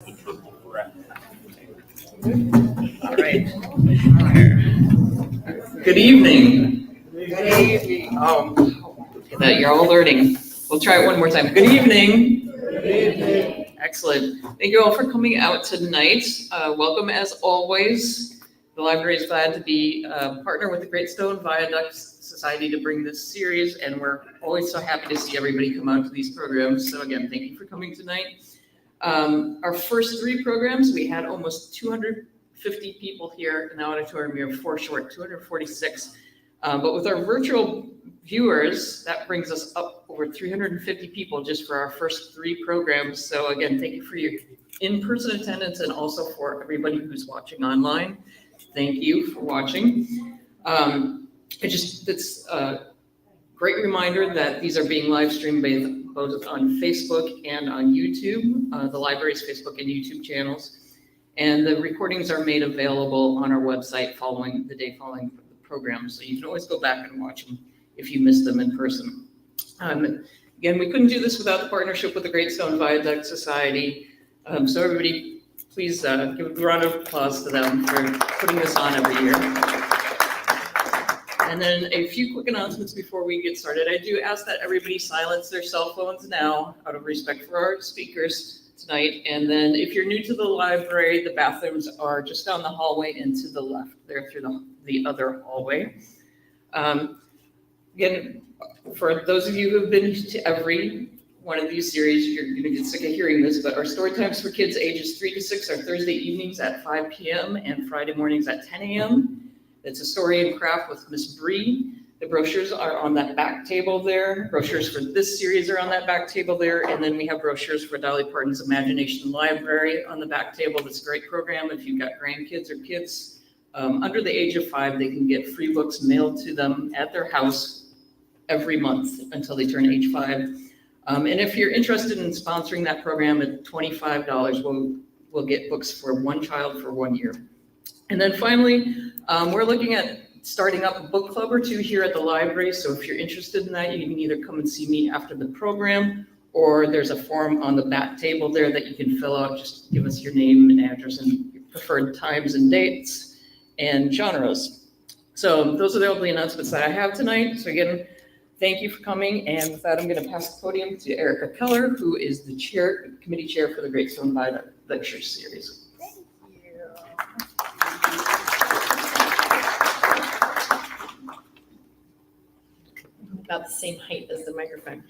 All right. Good evening. Good evening. You're all learning. We'll try it one more time. Good evening. Good evening. Excellent. Thank you all for coming out tonight. Welcome as always. The library is glad to be a partner with the Great Stone Viaduct Society to bring this series, and we're always so happy to see everybody come out to these programs. So again, thank you for coming tonight. Our first three programs, we had almost 250 people here in the auditorium. We have 246. But with our virtual viewers, that brings us up over 350 people just for our first three programs. So again, thank you for your in-person attendance and also for everybody who's watching online. Thank you for watching. It's a great reminder that these are being live streamed both on Facebook and on YouTube, the library's Facebook and YouTube channels. And the recordings are made available on our website the day following the program. So you can always go back and watch them if you missed them in person. Again, we couldn't do this without the partnership with the Great Stone Viaduct Society. So everybody, please give a round of applause to them for putting this on every year. And then a few quick announcements before we get started. I do ask that everybody silence their cell phones now out of respect for our speakers tonight. And then if you're new to the library, the bathrooms are just down the hallway and to the left. They're through the other hallway. Again, for those of you who have been to every one of these series, you're going to get sick of hearing this, but our story times for kids ages 3 to 6 are Thursday evenings at 5 p.m. and Friday mornings at 10 a.m. It's a story and craft with Miss Bree. The brochures are on that back table there. Brochures for this series are on that back table there. And then we have brochures for Dolly Parton's Imagination Library on the back table. That's a great program. If you've got grandkids or kids under the age of 5, they can get free books mailed to them at their house every month until they turn age 5. And if you're interested in sponsoring that program at $25, we'll get books for one child for 1 year. And then finally, we're looking at starting up a book club or two here at the library. So if you're interested in that, you can either come and see me after the program, or there's a form on the back table there that you can fill out. Just give us your name and address and your preferred times and dates and genres. So those are the only announcements that I have tonight. So again, thank you for coming. And with that, I'm going to pass the podium to Erica Keller, who is the committee chair for the Great Stone Viaduct Lecture Series. About the same height as the microphone.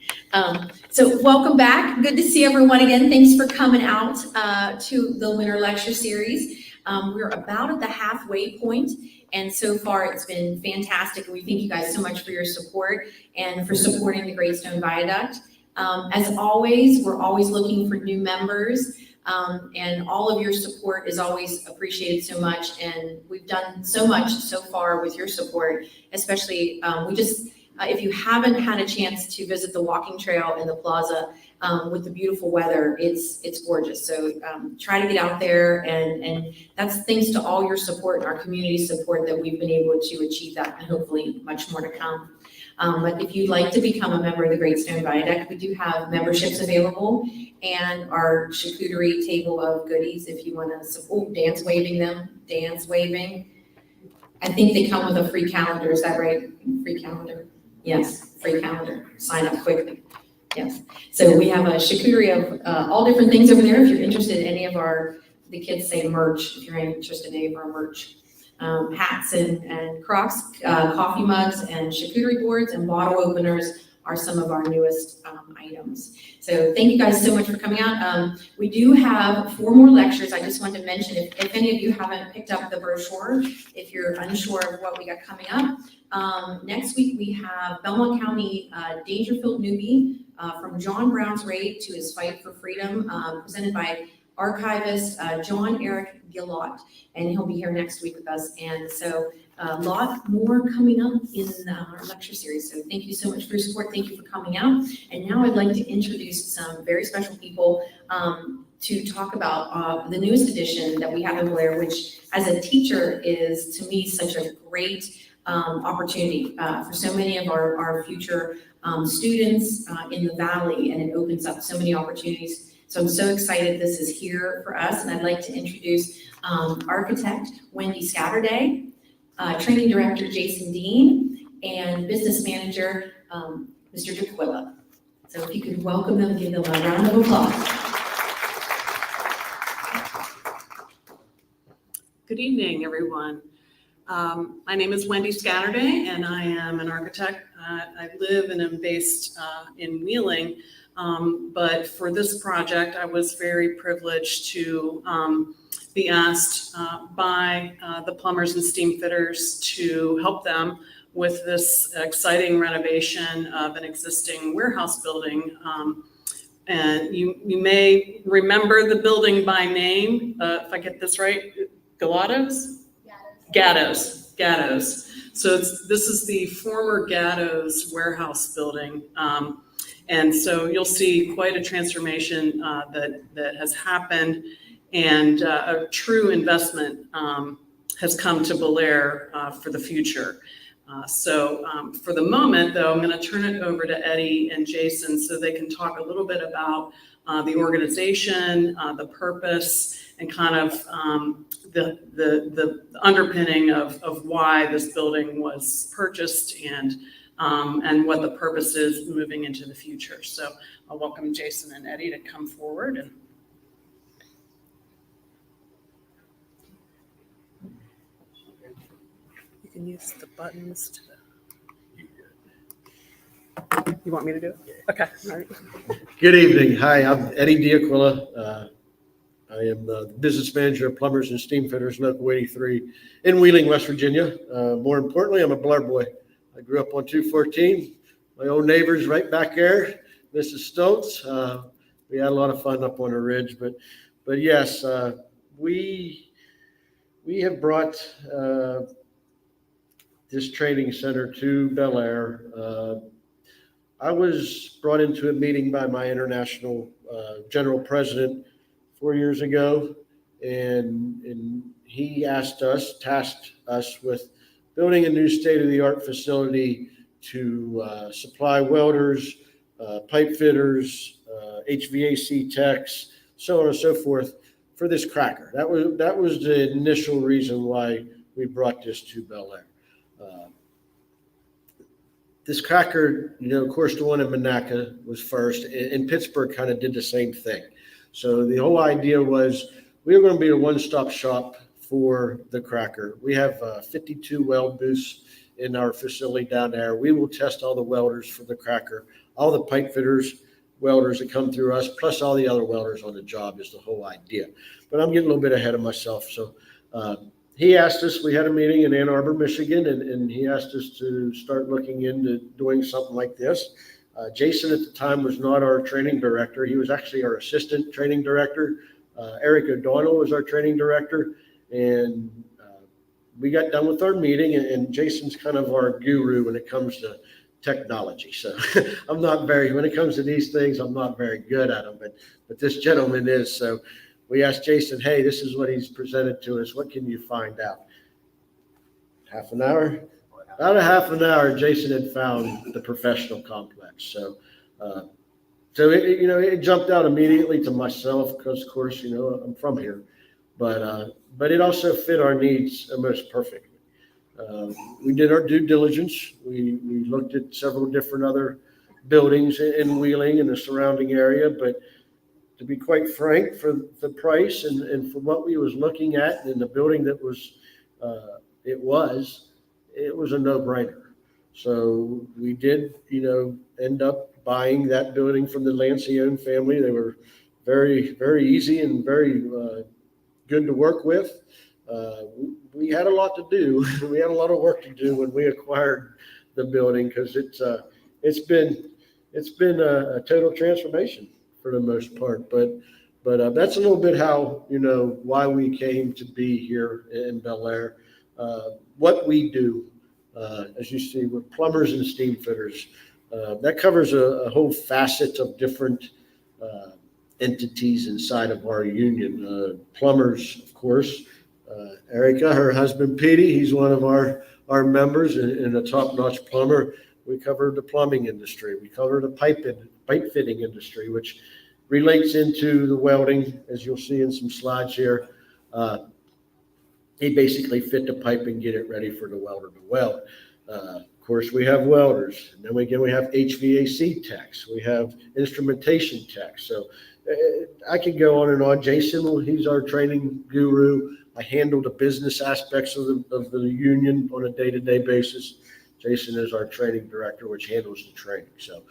So welcome back. Good to see everyone again. Thanks for coming out to the Winter Lecture Series. We're about at the halfway point, and so far it's been fantastic. And we thank you guys so much for your support and for supporting the Great Stone Viaduct. As always, we're always looking for new members, and all of your support is always appreciated so much. And we've done so much so far with your support, especially if you haven't had a chance to visit the walking trail in the plaza with the beautiful weather, it's gorgeous. So try to get out there, and that's thanks to all your support and our community support that we've been able to achieve that, and hopefully much more to come. But if you'd like to become a member of the Great Stone Viaduct, we do have memberships available, and our charcuterie table of goodies if you want to dance waving. I think they come with a free calendar. Is that right? Free calendar. Yes, free calendar. Sign up quickly. Yes. So we have a charcuterie of all different things over there. If you're interested in any of the kids say merch, if you're interested in any of our merch. Hats and Crocs, coffee mugs and charcuterie boards and bottle openers are some of our newest items. So thank you guys so much for coming out. We do have 4 more lectures. I just wanted to mention, if any of you haven't picked up the brochure, if you're unsure of what we got coming up, next week we have Belmont County Dangerfield Newbie from John Brown's Raid to his Fight for Freedom, presented by archivist John Eric Gillott, and he'll be here next week with us. And so a lot more coming up in our lecture series. So thank you so much for your support. Thank you for coming out. And now I'd like to introduce some very special people to talk about the newest edition that we have in Bellaire, which as a teacher is to me such a great opportunity for so many of our future students in the Valley, and it opens up so many opportunities So I'm so excited this is here for us, and I'd like to introduce architect Wendy Scatterday, training director Jason Dean, and business manager Mr. DeQuilla. So if you could welcome them, give them a round of applause. Good evening, everyone. My name is Wendy Scatterday, and I am an architect. I live and am based in Wheeling, but for this project, I was very privileged to be asked by the Plumbers and Steamfitters to help them with this exciting renovation of an existing warehouse building. And you may remember the building by name, if I get this right, Gattos. So this is the former Gattos warehouse building. And so you'll see quite a transformation that has happened, and a true investment has come to Bellaire for the future. So for the moment, though, I'm going to turn it over to Eddie and Jason so they can talk a little bit about the organization, the purpose, and kind of the underpinning of why this building was purchased and what the purpose is moving into the future. So I'll welcome Jason and Eddie to come forward. And you can use the buttons to. You want me to do it? Okay. All right. Good evening. Hi, I'm Eddie D'Aquila. I am the business manager of Plumbers and Steamfitters, Local 83 in Wheeling, West Virginia. More importantly, I'm a Bellaire boy. I grew up on 214. My old neighbors right back there, Mrs. Stoltz. We had a lot of fun up on the ridge, but yes, we have brought this training center to Bellaire. I was brought into a meeting by my international general president 4 years ago, and he tasked us with building a new state-of-the-art facility to supply welders, pipe fitters, HVAC techs, so on and so forth for this cracker. That was the initial reason why we brought this to Bellaire. This cracker, of course, the one in Monaca was first, and Pittsburgh kind of did the same thing. So the whole idea was we were going to be a one-stop shop for the cracker. We have 52 weld booths in our facility down there. We will test all the welders for the cracker, all the pipe fitters, welders that come through us, plus all the other welders on the job is the whole idea. But I'm getting a little bit ahead of myself. So he asked us, we had a meeting in Ann Arbor, Michigan, and he asked us to start looking into doing something like this. Jason at the time was not our training director. He was actually our assistant training director. Eric O'Donnell was our training director. And we got done with our meeting, and Jason's kind of our guru when it comes to technology. So when it comes to these things, I'm not very good at them, but this gentleman is. So we asked Jason, hey, this is what he's presented to us. What can you find out? Half an hour? About a half an hour, Jason had found the professional complex. So it jumped out immediately to myself because, of course, I'm from here. But it also fit our needs almost perfectly. We did our due diligence. We looked at several different other buildings in Wheeling and the surrounding area. But to be quite frank, for the price and for what we was looking at in the building that it was a no-brainer. So we did, end up buying that building from the Lancione family. They were very, very easy and very good to work with. We had a lot to do. We had a lot of work to do when we acquired the building because it's been a total transformation for the most part. But that's a little bit how why we came to be here in Bellaire. What we do, as you see, we're plumbers and steamfitters. That covers a whole facet of different entities inside of our union. Plumbers, of course. Erica, her husband Petey, he's one of our members and a top-notch plumber. We cover the plumbing industry. We cover the pipe fitting industry, which relates into the welding, as you'll see in some slides here. They basically fit the pipe and get it ready for the welder to weld. Of course, we have welders, and then we have HVAC techs, we have instrumentation techs. So I could go on and on. Jason, he's our training guru. I handle the business aspects of the union on a day-to-day basis. Jason is our training director, which handles the training. So,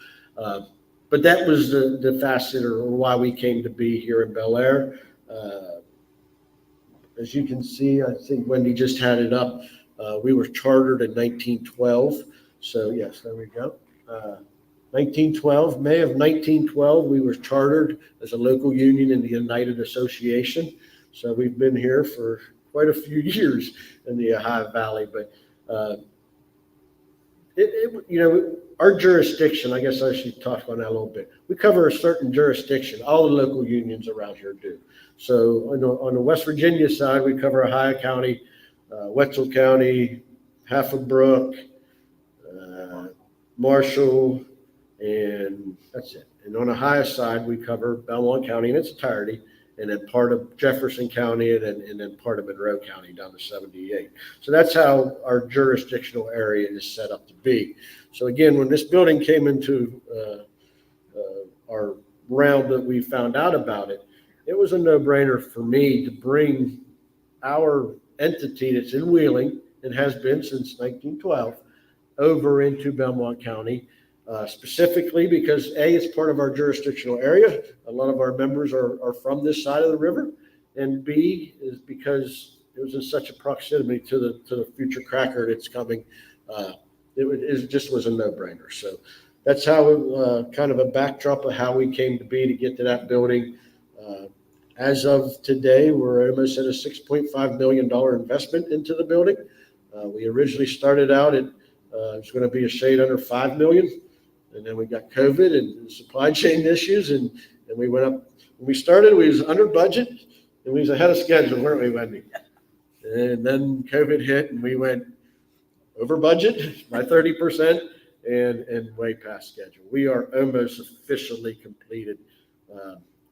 but that was the facet or why we came to be here in Bellaire. As you can see, I think Wendy just had it up. We were chartered in 1912. So yes, there we go. 1912, May of 1912, we were chartered as a local union in the United Association. So we've been here for quite a few years in the Ohio Valley, but our jurisdiction, I guess I should talk on that a little bit. We cover a certain jurisdiction. All the local unions around here do. So on the West Virginia side, we cover Ohio County, Wetzel County, half of Brooke, Marshall, and that's it. And on the Ohio side, we cover Belmont County in its entirety, and then part of Jefferson County, and then part of Monroe County down to 78. So that's how our jurisdictional area is set up to be. So again, when this building came into our realm that we found out about it, it was a no-brainer for me to bring our entity that's in Wheeling, and has been since 1912, over into Belmont County. Specifically because A, it's part of our jurisdictional area. A lot of our members are from this side of the river. And B is because it was in such a proximity to the future cracker that's coming. It just was a no-brainer. So that's how kind of a backdrop of how we came to be to get to that building. As of today, we're almost at a $6.5 million investment into the building. We originally started out at, it's going to be a shade under $5 million. And then we got COVID and supply chain issues, and we went up. When we started, we was under budget, and we was ahead of schedule, weren't we, Wendy? And then COVID hit, and we went over budget by 30% and way past schedule. We are almost officially completed.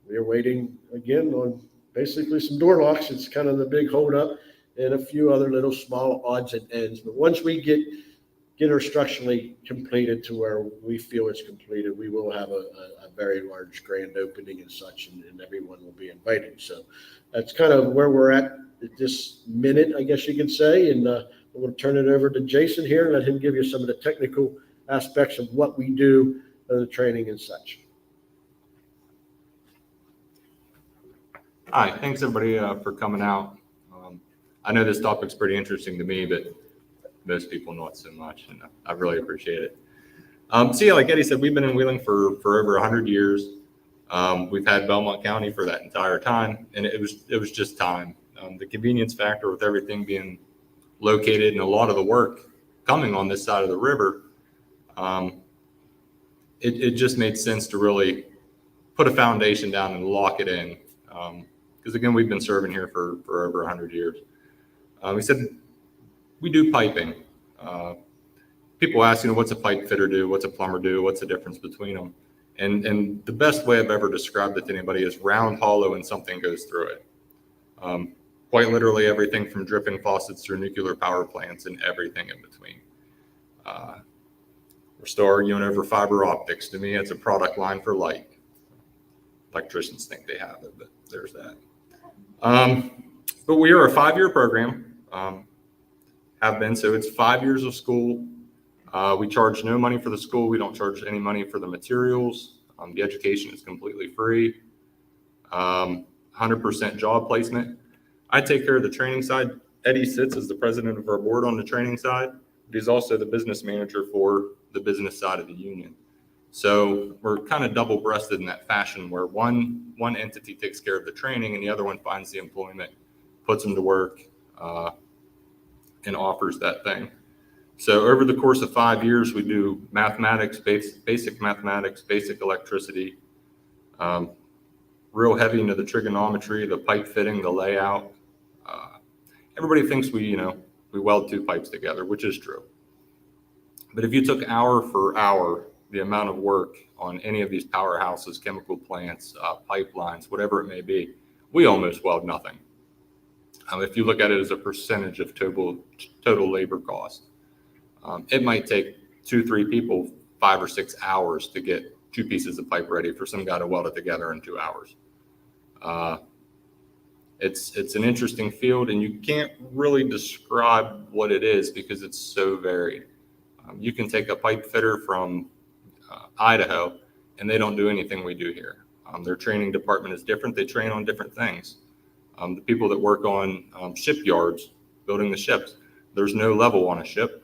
We are waiting again on basically some door locks. It's kind of the big holdup, and a few other little small odds and ends. But once we get her structurally completed to where we feel it's completed, we will have a very large grand opening and such, and everyone will be invited. So that's kind of where we're at this minute, I guess you could say. And I'm going to turn it over to Jason here and let him give you some of the technical aspects of what we do, the training and such. Hi, thanks everybody for coming out. I know this topic's pretty interesting to me, but most people not so much, and I really appreciate it. So yeah, like Eddie said, we've been in Wheeling for over 100 years. We've had Belmont County for that entire time, and it was just time. The convenience factor with everything being located and a lot of the work coming on this side of the river, it just made sense to really put a foundation down and lock it in. Because again, we've been serving here for over 100 years. We said we do piping. People ask, what's a pipe fitter do? What's a plumber do? What's the difference between them? And the best way I've ever described it to anybody is round, hollow, and something goes through it. Quite literally everything from dripping faucets through nuclear power plants and everything in between. We're still arguing over fiber optics. To me, it's a product line for light. Electricians think they have it, but there's that. But we are a 5-year program. Have been, so it's 5 years of school. We charge no money for the school. We don't charge any money for the materials. The education is completely free. 100% job placement. I take care of the training side. Eddie sits as the president of our board on the training side, but he's also the business manager for the business side of the union. So we're kind of double-breasted in that fashion where one entity takes care of the training and the other one finds the employment, puts them to work, and offers that thing. So over the course of 5 years, we do mathematics, basic mathematics, basic electricity, real heavy into the trigonometry, the pipe fitting, the layout. Everybody thinks we weld 2 pipes together, which is true. But if you took hour for hour the amount of work on any of these powerhouses, chemical plants, pipelines, whatever it may be, we almost weld nothing. If you look at it as a percentage of total labor cost, it might take 2-3 people 5 or 6 hours to get 2 pieces of pipe ready for some guy to weld it together in 2 hours. It's an interesting field, and you can't really describe what it is because it's so varied. You can take a pipe fitter from Idaho, and they don't do anything we do here. Their training department is different. They train on different things. The people that work on shipyards, building the ships, there's no level on a ship.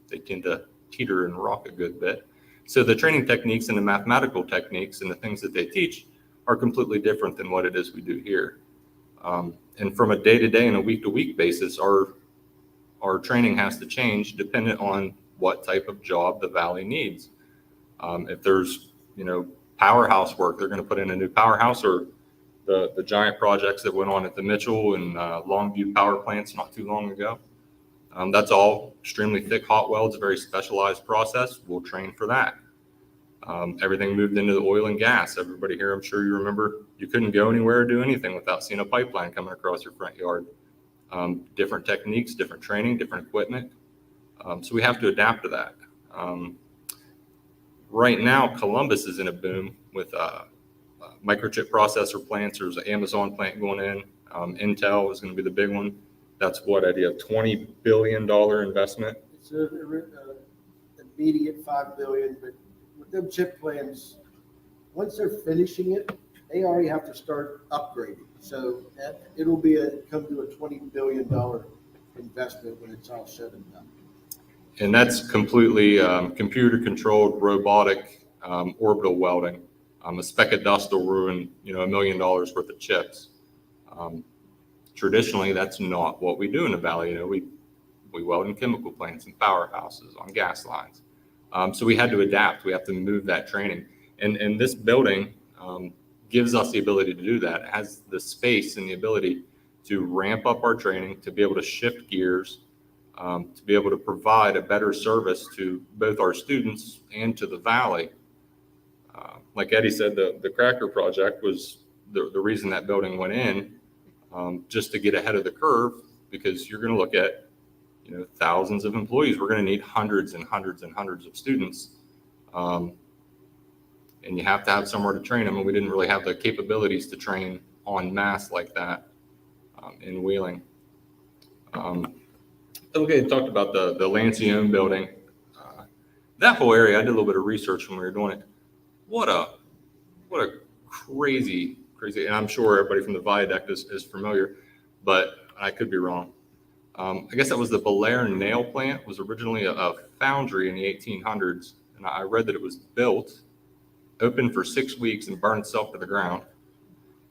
They tend to teeter and rock a good bit. So the training techniques and the mathematical techniques and the things that they teach are completely different than what it is we do here. And from a day-to-day and a week-to-week basis, our training has to change dependent on what type of job the Valley needs. If there's, powerhouse work, they're going to put in a new powerhouse, or the giant projects that went on at the Mitchell and Longview power plants not too long ago. That's all extremely thick hot welds, a very specialized process. We'll train for that. Everything moved into the oil and gas. Everybody here, I'm sure you remember, you couldn't go anywhere or do anything without seeing a pipeline coming across your front yard. Different techniques, different training, different equipment. So we have to adapt to that. Right now, Columbus is in a boom with microchip processor plants. There's an Amazon plant going in. Intel is going to be the big one. That's what, Eddie, a $20 billion investment? It's an immediate $5 billion, but with them chip plans, once they're finishing it, they already have to start upgrading. So it'll come to a $20 billion investment when it's all said and done. And that's completely computer-controlled robotic orbital welding. A speck of dust will ruin, $1 million worth of chips. Traditionally, that's not what we do in the Valley. We weld in chemical plants and powerhouses on gas lines. So we had to adapt. We have to move that training. And this building gives us the ability to do that. It has the space and the ability to ramp up our training, to be able to shift gears, to be able to provide a better service to both our students and to the Valley. Like Eddie said, the Cracker Project was the reason that building went in, just to get ahead of the curve, because you're going to look at thousands of employees. We're going to need hundreds and hundreds and hundreds of students. And you have to have somewhere to train them. And we didn't really have the capabilities to train en masse like that in Wheeling. Okay, talked about the Lancione building. That whole area, I did a little bit of research when we were doing it. What a crazy, and I'm sure everybody from the viaduct is familiar, but I could be wrong. I guess that was the Bellaire nail plant. Was originally a foundry in the 1800s, and I read that it was built, opened for 6 weeks, and burned itself to the ground,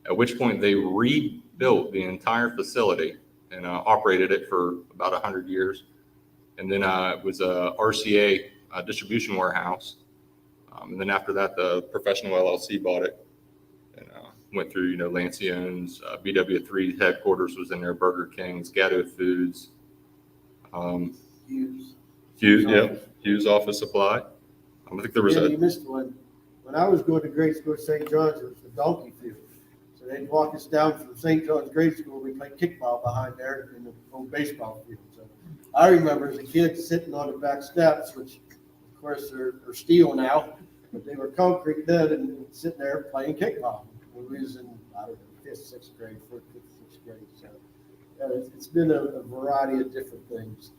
at which point they rebuilt the entire facility and operated it for about 100 years. And then it was a RCA distribution warehouse. And then after that, the professional LLC bought it and went through, Lancione's, BW3 headquarters was in there, Burger King's, Gatto Foods, Hughes Office Supply. I think there was You missed one. When I was going to grade school at St. John's, it was the donkey field. So they'd walk us down from St. John's grade school. We played kickball behind there in the old baseball field. So I remember as a kid sitting on the back steps, which of course are steel now, but they were concrete then, and sitting there playing kickball. We was in, I don't know, 5th, 6th grade, 4th, 5th, 6th grade. So it's been a variety of different things.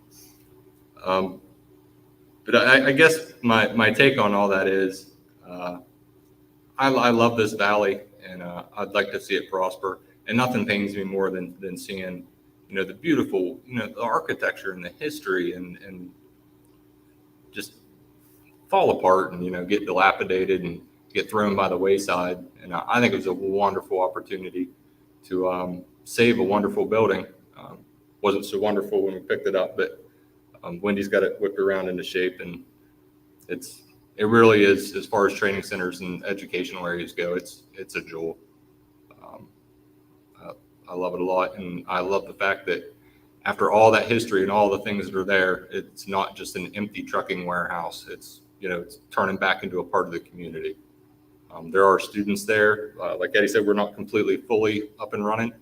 But I guess my take on all that is, I love this valley, and I'd like to see it prosper. And nothing pains me more than seeing, the beautiful, the architecture and the history and just fall apart and, get dilapidated and get thrown by the wayside. And I think it was a wonderful opportunity to save a wonderful building. Wasn't so wonderful when we picked it up, but Wendy's got it whipped around into shape, and it really is, as far as training centers and educational areas go, it's a jewel. I love it a lot, and I love the fact that after all that history and all the things that are there, it's not just an empty trucking warehouse. it's turning back into a part of the community. There are students there. Like Eddie said, we're not completely fully up and running.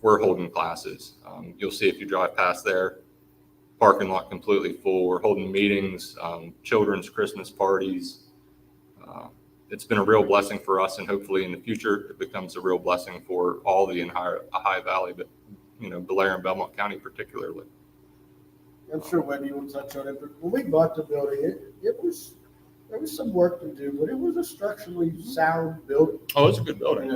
We're holding classes. You'll see if you drive past there, parking lot completely full. We're holding meetings, children's Christmas parties. It's been a real blessing for us, and hopefully in the future it becomes a real blessing for all the Ohio Valley, but Bellaire and Belmont County particularly. I'm sure Wendy will touch on it, but when we bought the building, there was some work to do, but it was a structurally sound building. Oh, it's a good building.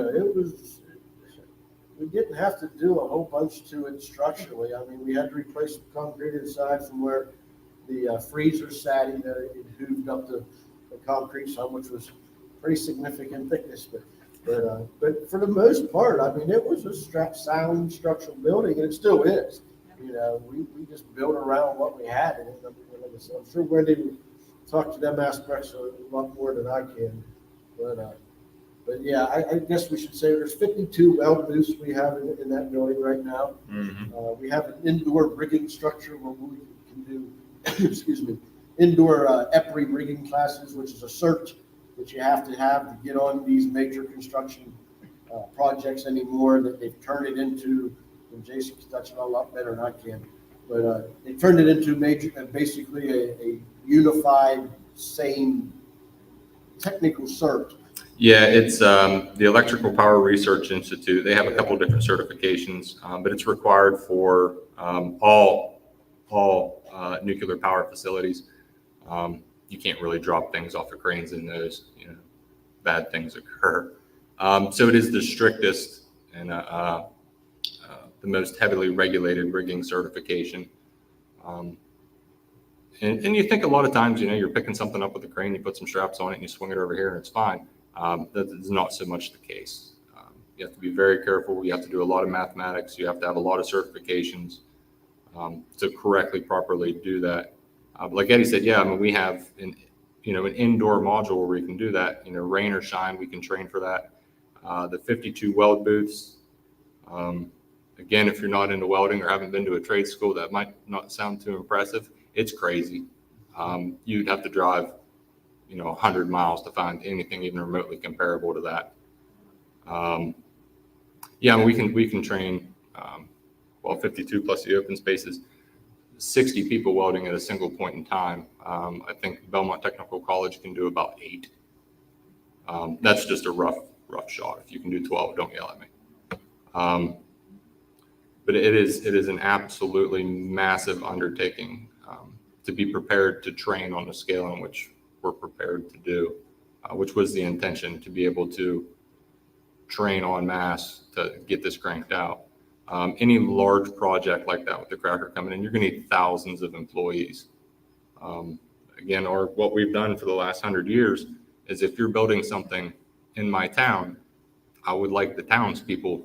We didn't have to do a whole bunch to it structurally. I mean, we had to replace some concrete inside from where the freezer sat. It hooved up the concrete some, which was pretty significant thickness. But for the most part, I mean, it was a sound structural building, and it still is. We just built around what we had, and like I said, I'm sure Wendy will talk to them aspects a lot more than I can. But yeah, I guess we should say there's 52 weld booths we have in that building right now. Mm-hmm. We have an indoor rigging structure where we can do, indoor EPRI rigging classes, which is a cert that you have to get on these major construction projects anymore. That they've turned it into, and Jason can touch on a lot better than I can, but they turned it into basically a unified, same technical cert. Yeah, it's the Electrical Power Research Institute. They have a couple different certifications, but it's required for all nuclear power facilities. You can't really drop things off of cranes in those. Bad things occur. So it is the strictest and the most heavily regulated rigging certification. And you think a lot of times, you're picking something up with a crane, you put some straps on it, and you swing it over here, and it's fine. That is not so much the case. You have to be very careful. You have to do a lot of mathematics. You have to have a lot of certifications to correctly, properly do that. Like Eddie said, yeah, I mean, we have an indoor module where we can do that. Rain or shine, we can train for that. The 52 weld booths. Again, if you're not into welding or haven't been to a trade school, that might not sound too impressive. It's crazy. You'd have to drive 100 miles to find anything even remotely comparable to that. Yeah, we can train 52 plus the open spaces, 60 people welding at a single point in time. I think Belmont Technical College can do about 8. That's just a rough shot. If you can do 12, don't yell at me. But it is an absolutely massive undertaking to be prepared to train on the scale in which we're prepared to do, which was the intention, to be able to train en masse to get this cranked out. Any large project like that with the cracker coming in, you're going to need thousands of employees. Again, what we've done for the last 100 years is, if you're building something in my town, I would like the townspeople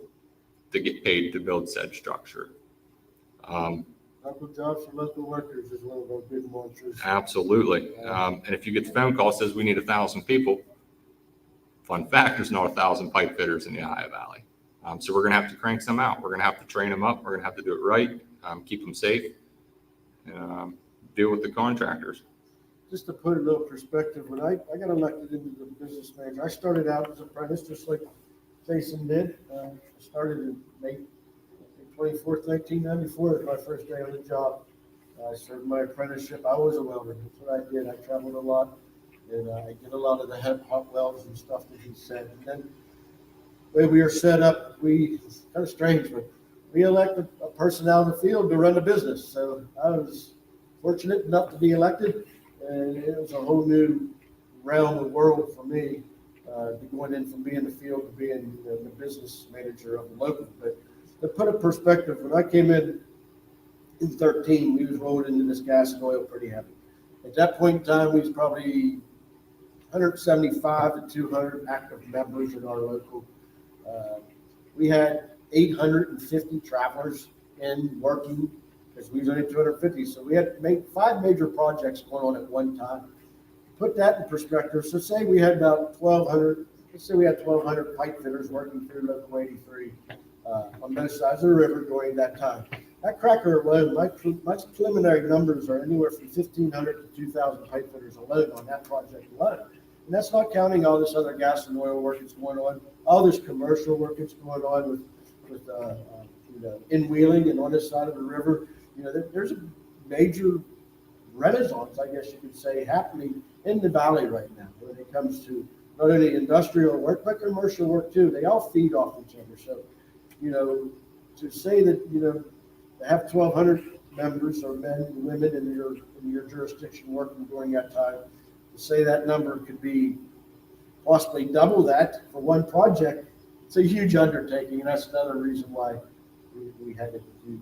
to get paid to build said structure. Local jobs for local workers is one of our big mantras. Absolutely. And if you get the phone call that says we need 1,000 people, fun fact, there's not 1,000 pipe fitters in the Ohio Valley. So we're going to have to crank some out. We're going to have to train them up. We're going to have to do it right, keep them safe, and deal with the contractors. Just to put a little perspective, when I got elected into the business manager, I started out as an apprentice, just like Jason did. I started in May 24th, 1994. was my first day on the job. I served my apprenticeship. I was a welder. That's what I did. I traveled a lot, and I did a lot of the hot welds and stuff that he said. And then the way we were set up, it's kind of strange, but we elected a person out in the field to run the business. So I was fortunate enough to be elected, and it was a whole new realm of world for me, going in from being in the field to being the business manager of the local. But to put a perspective, when I came in 13, we was rolling into this gas and oil pretty heavy. At that point in time, we was probably 175 to 200 active members in our local. We had 850 travelers in working, because we was only 250. So we had 5 major projects going on at one time. Put that in perspective. So say we had about 1,200. Let's say we had 1,200 pipe fitters working through local 83 on both sides of the river during that time. that cracker alone, my preliminary numbers are anywhere from 1,500 to 2,000 pipe fitters alone on that project alone. And that's not counting all this other gas and oil work that's going on, all this commercial work that's going on with in Wheeling and on this side of the river. There's a major renaissance, I guess you could say, happening in the valley right now when it comes to not only industrial work, but commercial work too. They all feed off each other. So, to say that, to have 1,200 members or men and women in your jurisdiction working during that time, to say that number could be possibly double that for one project, it's a huge undertaking. And that's another reason why we had to do,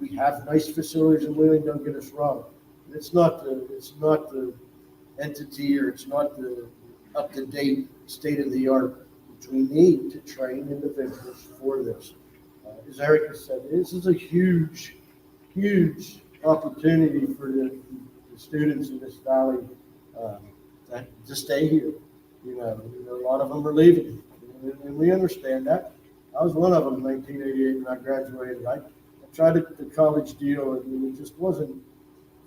we have nice facilities in Wheeling, don't get us wrong. It's not the entity, or it's not the up-to-date, state-of-the-art, which we need to train individuals for this. As Erica said, this is a huge, huge opportunity for the students in this valley to stay here. A lot of them are leaving, and we understand that. I was one of them in 1988 when I graduated. I tried the college deal, and it just wasn't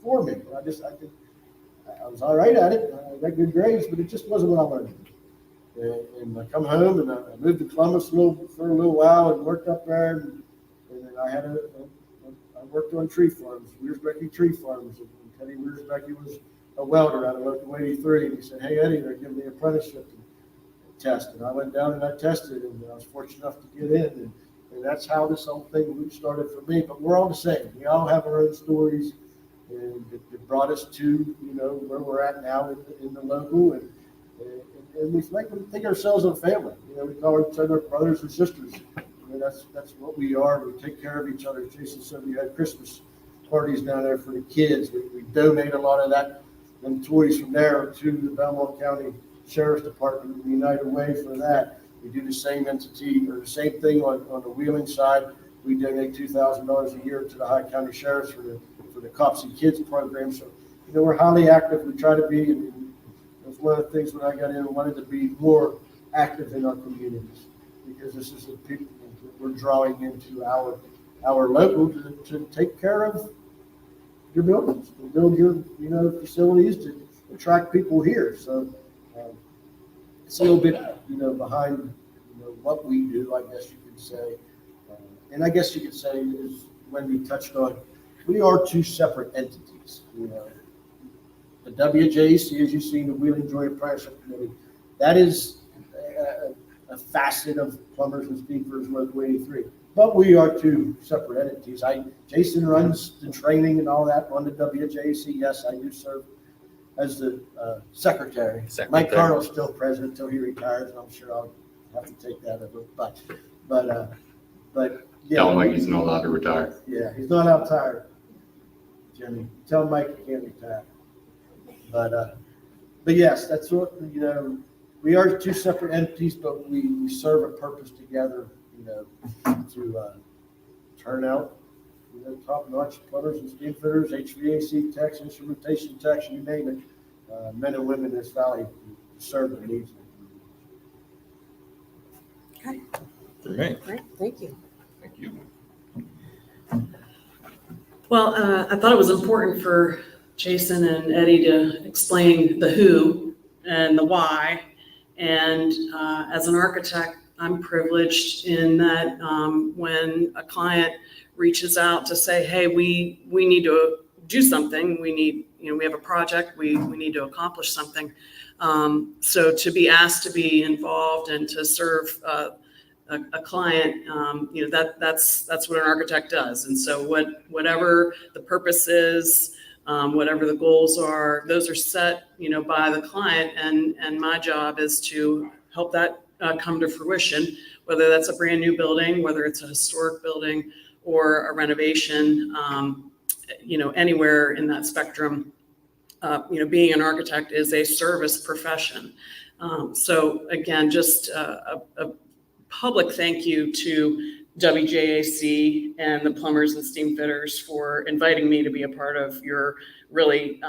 for me. I was all right at it. I got good grades, but it just wasn't what I wanted to do. And I come home, and I moved to Columbus for a little while and worked up there. And then I worked on tree farms, Wiersbecky tree farms. And Teddy Wiersbecky was a welder out of Local 83. And he said, "Hey, Eddie, they're giving me an apprenticeship test." And I went down and I tested, and I was fortunate enough to get in. And that's how this whole thing started for me. But we're all the same. We all have our own stories. And it brought us to, where we're at now in the local. And we think ourselves a family. We call each other brothers and sisters. That's what we are. We take care of each other. Jason said we had Christmas parties down there for the kids. We donate a lot of them toys from there to the Belmont County Sheriff's Department and United Way for that. We do the same entity, or the same thing on the Wheeling side. We donate $2,000 a year to the High County Sheriffs for the Cops and Kids program. So, we're highly active. We try to be, and that's one of the things when I got in, I wanted to be more active in our communities, because this is the people that we're drawing into our local to take care of your buildings, to build your, facilities to attract people here. So it's a little bit, behind, what we do, I guess you could say. And I guess you could say, as Wendy touched on, we are two separate entities. The WJAC, as you've seen, the Wheeling Joint Apprenticeship Committee, that is a facet of Plumbers and Steamfitters Local 83. But we are two separate entities. Jason runs the training and all that on the WJAC. Yes, I do serve as the secretary. Mike Carnell's still president until he retires, and I'm sure I'll have to take that over. But yeah. Tell Mike he's not allowed to retire. Yeah, he's not out tired. Jimmy, tell Mike he can't retire. But yes, that's what, we are two separate entities, but we serve a purpose together, to turn out, top-notch plumbers and steamfitters, HVAC techs, instrumentation techs, you name it, men and women in this valley to serve the needs of the community. Okay, Great. great, thank you. Thank you. Well, I thought it was important for Jason and Eddie to explain the who and the why. And as an architect, I'm privileged in that when a client reaches out to say, "Hey, we need to do something. We need, we have a project. We need to accomplish something." So to be asked to be involved and to serve a client, that's what an architect does. And so whatever the purpose is, whatever the goals are, those are set, by the client, and my job is to help that come to fruition, whether that's a brand new building, whether it's a historic building or a renovation, anywhere in that spectrum. Being an architect is a service profession. So again, just a public thank you to WJAC and the Plumbers and Steamfitters for inviting me to be a part of your really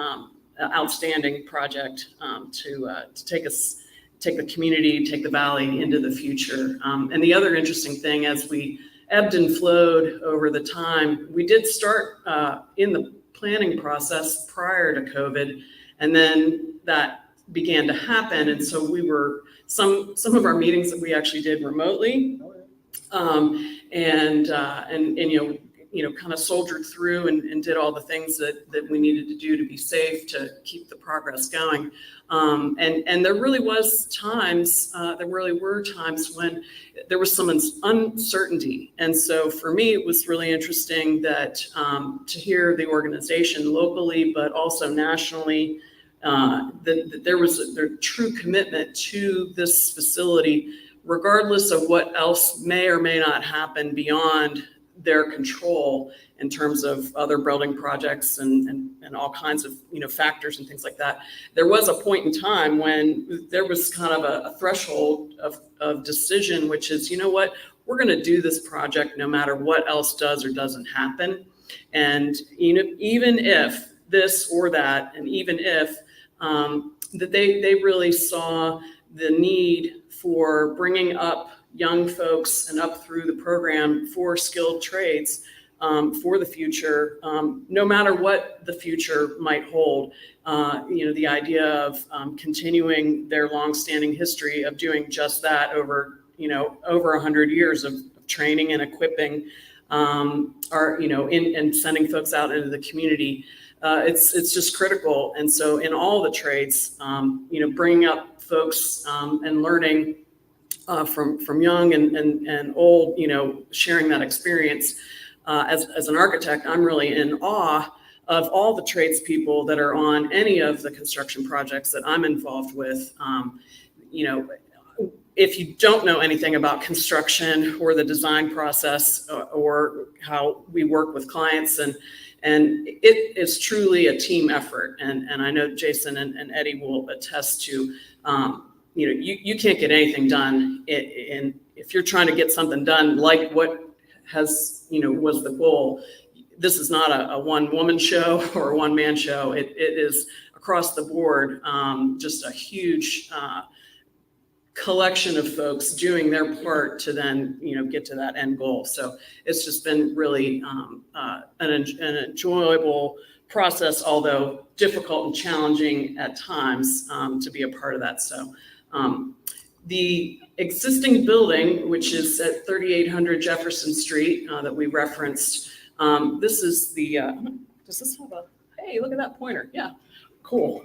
outstanding project to take the community, take the valley into the future. And the other interesting thing as we ebbed and flowed over the time. We did start in the planning process prior to COVID, and then that began to happen. And so we were, some of our meetings that we actually did remotely, and kind of soldiered through and did all the things that we needed to do to be safe, to keep the progress going. And there really were times when there was some uncertainty. And so for me, it was really interesting that to hear the organization locally, but also nationally, that there was their true commitment to this facility, regardless of what else may or may not happen beyond their control in terms of other building projects and all kinds of factors and things like that. There was a point in time when there was kind of a threshold of decision, which is, what, we're going to do this project no matter what else does or doesn't happen. And even if this or that, and even if that they really saw the need for bringing up young folks and up through the program for skilled trades for the future, no matter what the future might hold. The idea of continuing their longstanding history of doing just that over 100 years of training and equipping, and sending folks out into the community. It's just critical. And so in all the trades, bringing up folks and learning from young and old, sharing that experience. As an architect, I'm really in awe of all the tradespeople that are on any of the construction projects that I'm involved with. If you don't know anything about construction or the design process or how we work with clients, and it is truly a team effort. And I know Jason and Eddie will attest to, you can't get anything done if you're trying to get something done like what was the goal. This is not a one-woman show or a one-man show. It is across the board, just a huge collection of folks doing their part to then get to that end goal. So it's just been really an enjoyable process, although difficult and challenging at times to be a part of that. So the existing building, which is at 3800 Jefferson Street that we referenced, this is the, does this have hey, look at that pointer. Yeah, cool.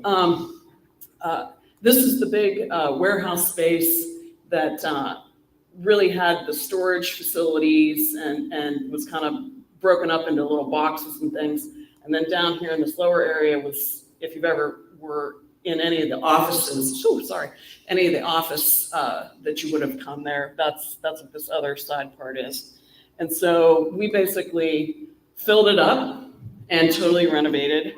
This is the big warehouse space that really had the storage facilities and was kind of broken up into little boxes and things. And then down here in this lower area was, if you've ever were in any of the offices, any of the office that you would have come there, that's what this other side part is. And so we basically filled it up and totally renovated.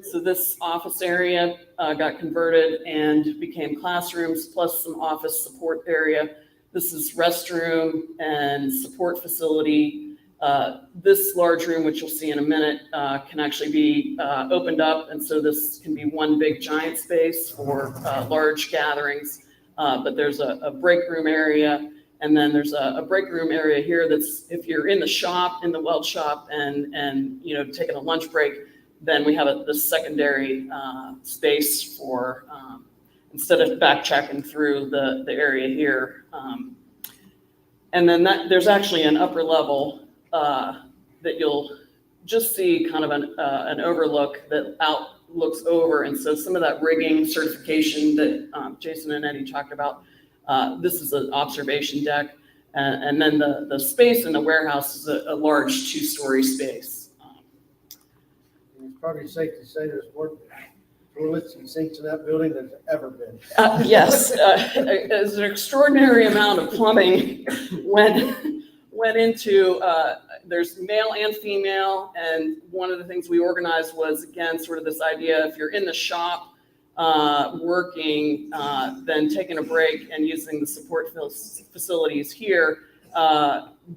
So this office area got converted and became classrooms plus some office support area. This is restroom and support facility. This large room, which you'll see in a minute, can actually be opened up. And so this can be one big giant space for large gatherings. But there's a break room area. And then there's a break room area here that's, if you're in the shop, in the weld shop and taking a lunch break, then we have this secondary space for, instead of backtracking through the area here. And then there's actually an upper level that you'll just see kind of an overlook that looks over. And so some of that rigging certification that Jason and Eddie talked about, this is an observation deck. And then the space in the warehouse is a large 2-story space. It's probably safe to say there's more toilets and sinks in that building than there's ever been. Yes, there's an extraordinary amount of plumbing went into, there's male and female. And one of the things we organized was, again, sort of this idea, if you're in the shop working, then taking a break and using the support facilities here,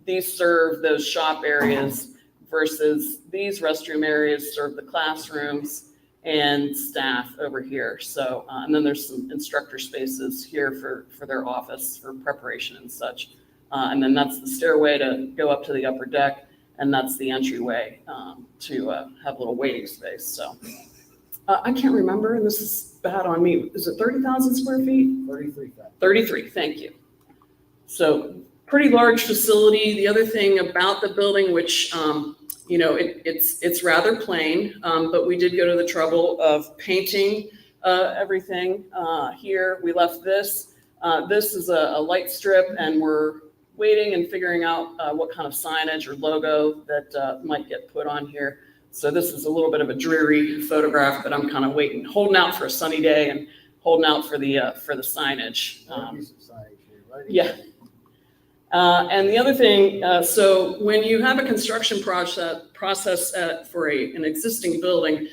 these serve those shop areas versus these restroom areas serve the classrooms and staff over here. So, and then there's some instructor spaces here for their office for preparation and such. And then that's the stairway to go up to the upper deck, and that's the entryway to have a little waiting space. So I can't remember, and this is bad on me. Is it 30,000 square feet? 33,000. 33, thank you. So pretty large facility. The other thing about the building, which, it's rather plain, but we did go to the trouble of painting everything here. We left this. This is a light strip, and we're waiting and figuring out what kind of signage or logo that might get put on here. So this is a little bit of a dreary photograph, but I'm kind of holding out for a sunny day and holding out for the signage. Yeah. And the other thing, so when you have a construction process for an existing building,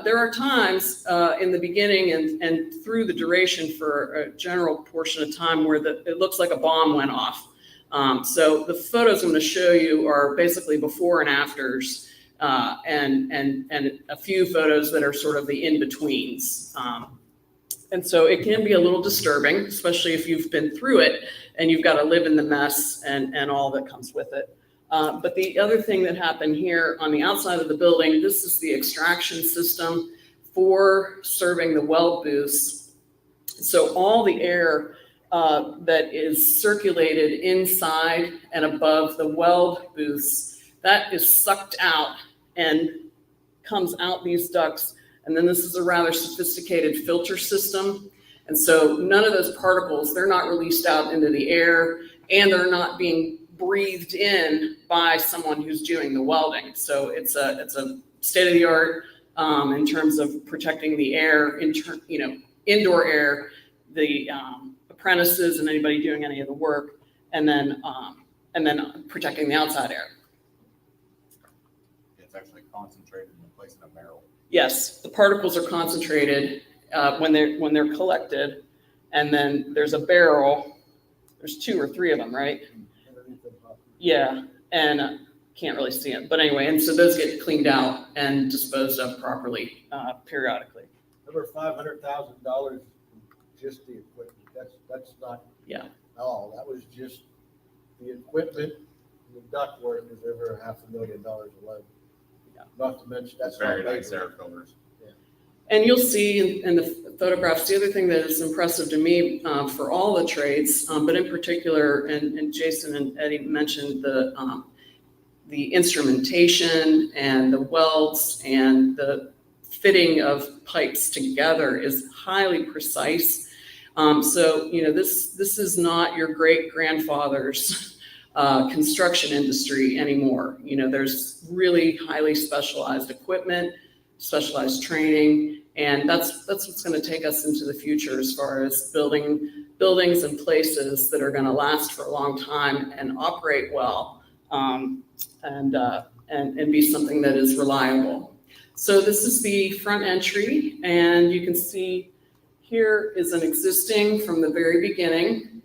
there are times in the beginning and through the duration for a general portion of time where it looks like a bomb went off. So the photos I'm going to show you are basically before and afters, and a few photos that are sort of the in-betweens. And so it can be a little disturbing, especially if you've been through it and you've got to live in the mess and all that comes with it. But the other thing that happened here on the outside of the building, this is the extraction system for serving the weld booths. So all the air that is circulated inside and above the weld booths, that is sucked out and comes out these ducts. And then this is a rather sophisticated filter system. And so none of those particles, they're not released out into the air, and they're not being breathed in by someone who's doing the welding. So it's a state-of-the-art in terms of protecting the air, indoor air, the apprentices and anybody doing any of the work, and then protecting the outside air. It's actually concentrated in place in a barrel. Yes, the particles are concentrated when they're collected, and then there's a barrel. There's 2 or 3 of them, right? Yeah, and can't really see it, but anyway, and so those get cleaned out and disposed of properly periodically. Over $500,000 just the equipment. That's not all. That was just the equipment. The duct work is over $500,000 alone. Yeah. Not to mention That's very nice air filters. And you'll see in the photographs, the other thing that is impressive to me for all the trades, but in particular, and Jason and Eddie mentioned the instrumentation and the welds and the fitting of pipes together is highly precise. So, this is not your great grandfather's construction industry anymore. There's really highly specialized equipment, specialized training, and that's what's going to take us into the future as far as building buildings and places that are going to last for a long time and operate well, and be something that is reliable. So this is the front entry, and you can see here is an existing from the very beginning,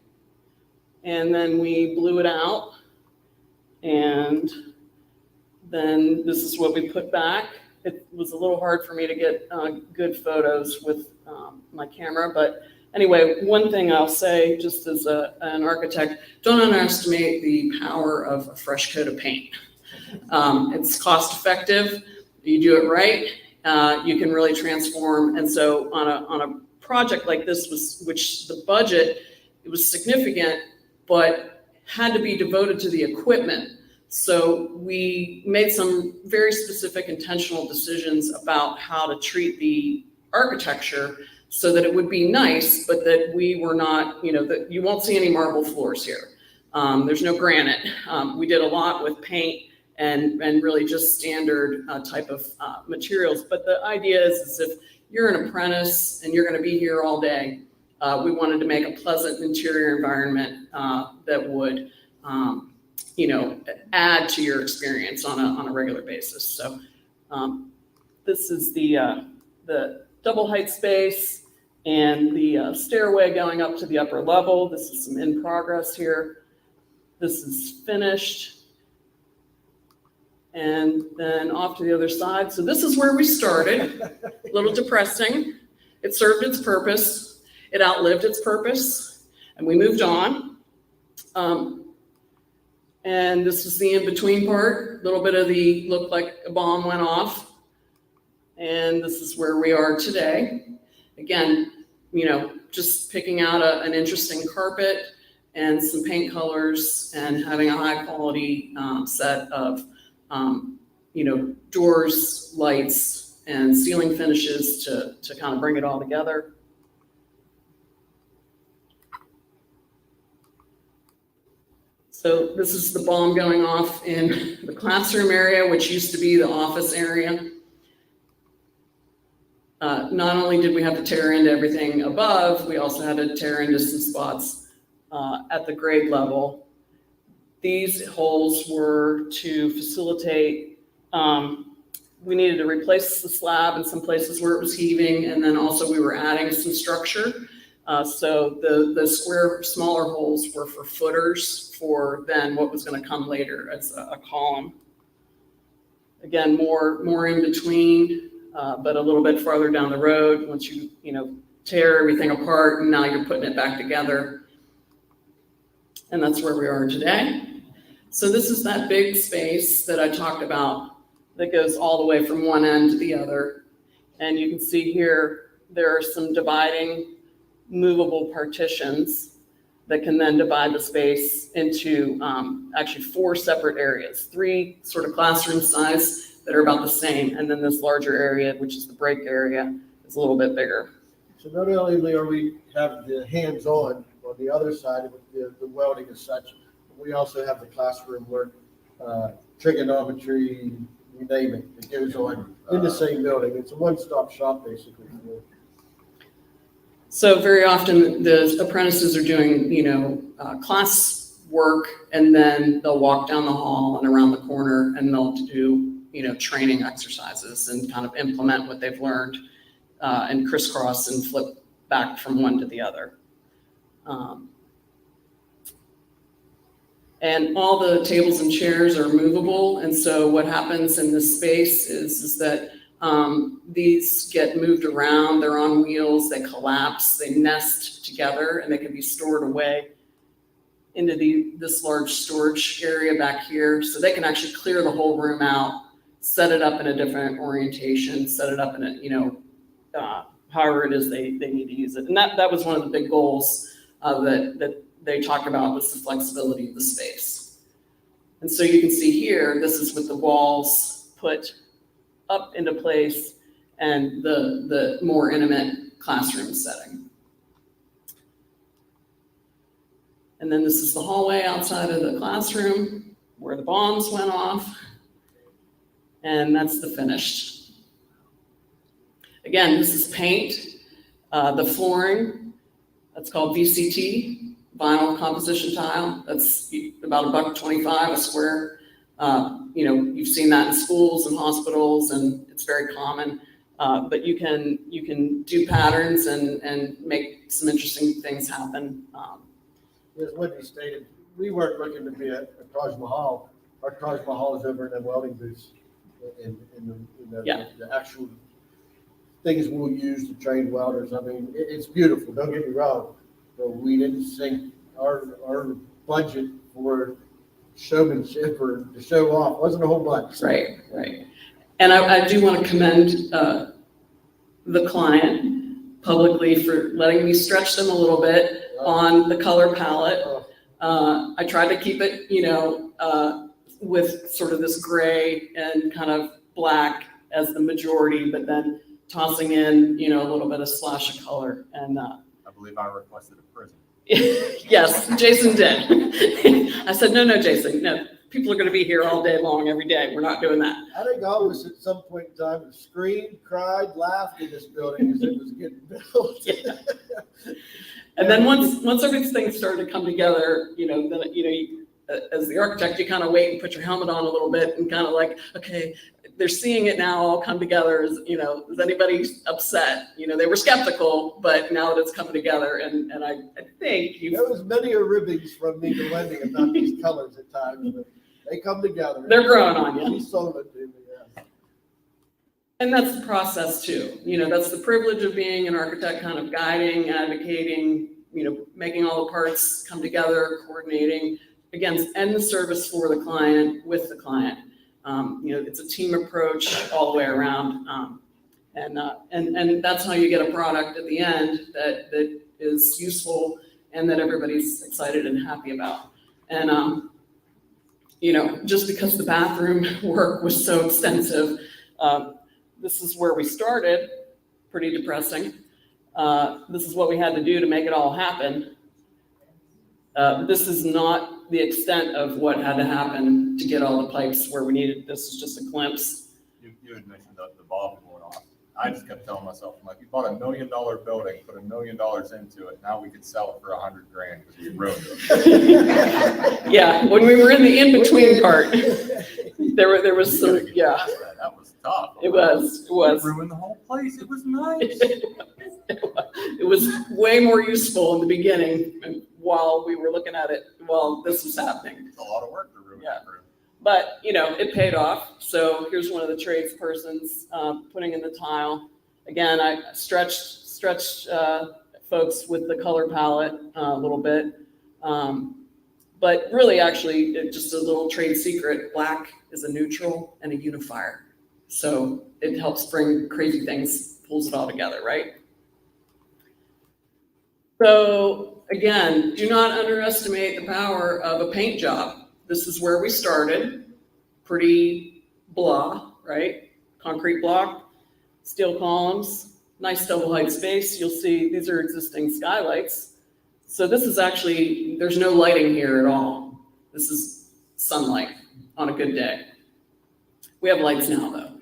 and then we blew it out, and then this is what we put back. It was a little hard for me to get good photos with my camera, but anyway, one thing I'll say just as an architect, don't underestimate the power of a fresh coat of paint. It's cost effective. You do it right, you can really transform. And so on a project like this, which the budget, it was significant, but had to be devoted to the equipment. So we made some very specific intentional decisions about how to treat the architecture so that it would be nice, but that we were not, that you won't see any marble floors here. There's no granite. We did a lot with paint and really just standard type of materials. But the idea is if you're an apprentice and you're going to be here all day, we wanted to make a pleasant interior environment that would add to your experience on a regular basis. So this is the double height space and the stairway going up to the upper level. This is some in progress here. This is finished. And then off to the other side. So this is where we started. A little depressing. It served its purpose. It outlived its purpose, and we moved on. And this is the in-between part, a little bit of the, looked like a bomb went off. And this is where we are today. Again, just picking out an interesting carpet and some paint colors and having a high quality set of, doors, lights, and ceiling finishes to kind of bring it all together. So this is the bomb going off in the classroom area, which used to be the office area. Not only did we have to tear into everything above, we also had to tear into some spots at the grade level. These holes were to facilitate, we needed to replace the slab in some places where it was heaving, and then also we were adding some structure. So the square, smaller holes were for footers for then what was going to come later as a column. Again, more in between, but a little bit farther down the road once you tear everything apart and now you're putting it back together. And that's where we are today. So this is that big space that I talked about that goes all the way from one end to the other. And you can see here, there are some dividing movable partitions that can then divide the space into actually 4 separate areas, 3 sort of classroom size that are about the same. And then this larger area, which is the break area, is a little bit bigger. So not only are we have the hands-on the other side with the welding as such, we also have the classroom work, trigonometry, you name it. It goes on in the same building. It's a one-stop shop basically. So very often the apprentices are doing, class work, and then they'll walk down the hall and around the corner and they'll do, training exercises and kind of implement what they've learned and crisscross and flip back from one to the other. And all the tables and chairs are movable. And so what happens in this space is that these get moved around, they're on wheels, they collapse, they nest together, and they can be stored away into this large storage area back here. So they can actually clear the whole room out, set it up in a different orientation, set it up in a, however it is they need to use it. And that was one of the big goals that they talk about, was the flexibility of the space. And so you can see here, this is with the walls put up into place and the more intimate classroom setting. And then this is the hallway outside of the classroom where the bombs went off. And that's the finished. Again, this is paint. The flooring, that's called VCT, vinyl composition tile. That's about $1.25 a square. You've seen that in schools and hospitals, and it's very common. But you can do patterns and make some interesting things happen. As Wendy stated, we weren't looking to be a Taj Mahal. Our Taj Mahal is over in the welding booths, in the actual things we'll use to train welders. I mean, it's beautiful, don't get me wrong, but we didn't sink our budget for showmanship or to show off. Wasn't a whole bunch. Right. And I do want to commend the client publicly for letting me stretch them a little bit on the color palette. I tried to keep it, with sort of this gray and kind of black as the majority, but then tossing in, a little bit of splash of color. And I believe I requested a prism. yes, Jason did. I said, no, Jason, no. People are going to be here all day long, every day. We're not doing that. I think all of us at some point in time screamed, cried, laughed in this building as it was getting built. Yeah. And then once everything started to come together, as the architect, you kind of wait and put your helmet on a little bit and kind of like, okay, they're seeing it now all come together. Is anybody upset? They were skeptical, but now that it's coming together, and I think there was many a ribbings from me to Wendy about these colors at times, but they come together. They're growing on you. She sold it to me, yeah. And that's the process too. That's the privilege of being an architect, kind of guiding, advocating, making all the parts come together, coordinating, again, end the service for the client with the client. It's a team approach all the way around. And that's how you get a product at the end that is useful and that everybody's excited and happy about. And, just because the bathroom work was so extensive, this is where we started, pretty depressing. This is what we had to do to make it all happen. This is not the extent of what had to happen to get all the pipes where we needed. This is just a glimpse. You had mentioned the bulb going off. I just kept telling myself, I'm like, you bought $1 million building, put $1 million into it. Now we could sell it for $100,000 because we ruined it. Yeah, when we were in the in-between part, there was some, yeah. That was tough. It was. We ruined the whole place. It was nice. It was way more useful in the beginning while we were looking at it while this was happening. It's a lot of work to ruin that room. But, it paid off. So here's one of the tradespersons putting in the tile. Again, I stretched folks with the color palette a little bit. But really, actually, just a little trade secret, black is a neutral and a unifier. So it helps bring crazy things, pulls it all together, right? So again, do not underestimate the power of a paint job. This is where we started, pretty blah, right? Concrete block, steel columns, nice double height space. You'll see these are existing skylights. So this is actually, there's no lighting here at all. This is sunlight on a good day. We have lights now though.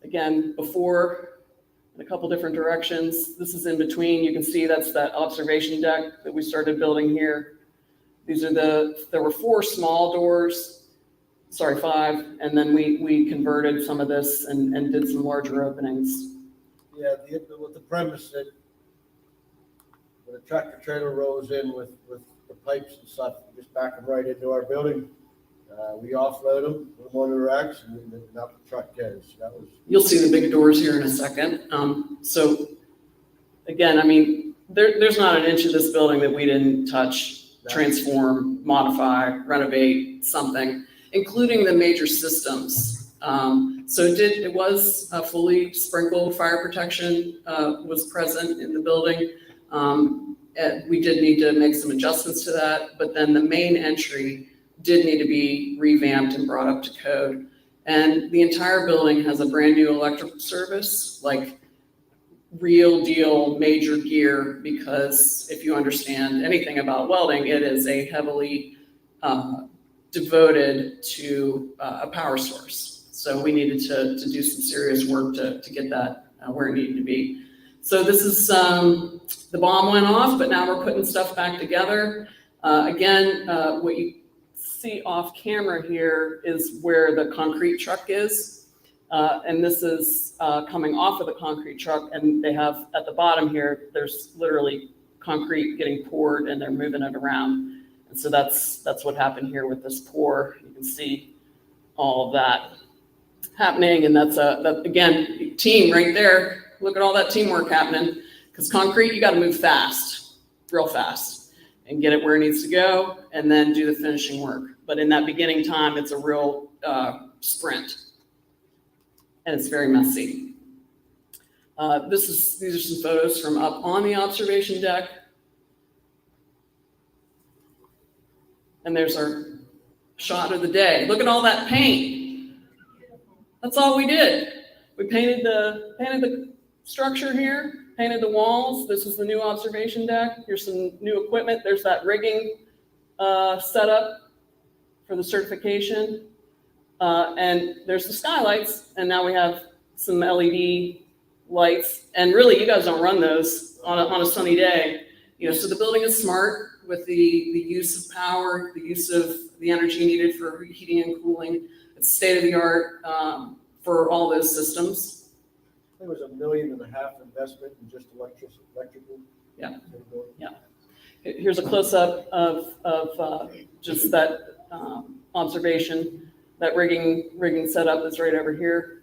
Again, before in a couple different directions. This is in between. You can see that's that observation deck that we started building here. There were 4 small doors, 5, and then we converted some of this and did some larger openings. Yeah, with the premise that when a tractor trailer rolls in with the pipes and stuff, just back them right into our building. We offload them, put them on the racks, and then out the truck goes. You'll see the big doors here in a second. So again, I mean, there's not an inch of this building that we didn't touch, transform, modify, renovate, something, including the major systems. So it was a fully sprinkled fire protection was present in the building. And we did need to make some adjustments to that, but then the main entry did need to be revamped and brought up to code. And the entire building has a brand new electrical service, like real deal major gear, because if you understand anything about welding, it is a heavily devoted to a power source. So we needed to do some serious work to get that where it needed to be. So this is, the bomb went off, but now we're putting stuff back together. Again, what you see off camera here is where the concrete truck is. And this is coming off of the concrete truck, and they have at the bottom here, there's literally concrete getting poured and they're moving it around. And so that's what happened here with this pour. You can see all of that happening, and that's again, team right there. Look at all that teamwork happening, because concrete, you got to move fast, real fast, and get it where it needs to go, and then do the finishing work. But in that beginning time, it's a real sprint, and it's very messy. These are some photos from up on the observation deck. And there's our shot of the day. Look at all that paint. That's all we did. We painted the structure here, painted the walls. This is the new observation deck. Here's some new equipment. There's that rigging setup for the certification. And there's the skylights. And now we have some LED lights. And really, you guys don't run those on a sunny day. So the building is smart with the use of power, the use of the energy needed for heating and cooling. It's state of the art for all those systems. There was $1.5 million investment in just electrical. Yeah. Here's a close-up of just that observation. That rigging setup is right over here.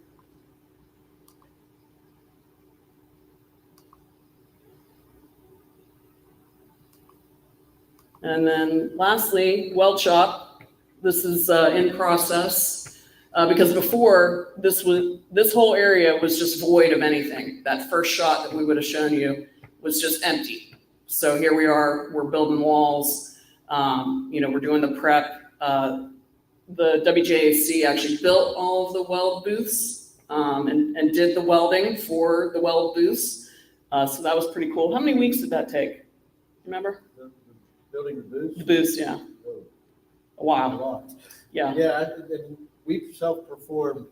And then lastly, weld shop. This is in process because before this whole area was just void of anything. That first shot that we would have shown you was just empty. So here we are, we're building walls, we're doing the prep. The WJAC actually built all of the weld booths and did the welding for the weld booths. So that was pretty cool. How many weeks did that take? Remember? Building the booths. The booths, yeah. A while. Yeah. Yeah, and we self-performed.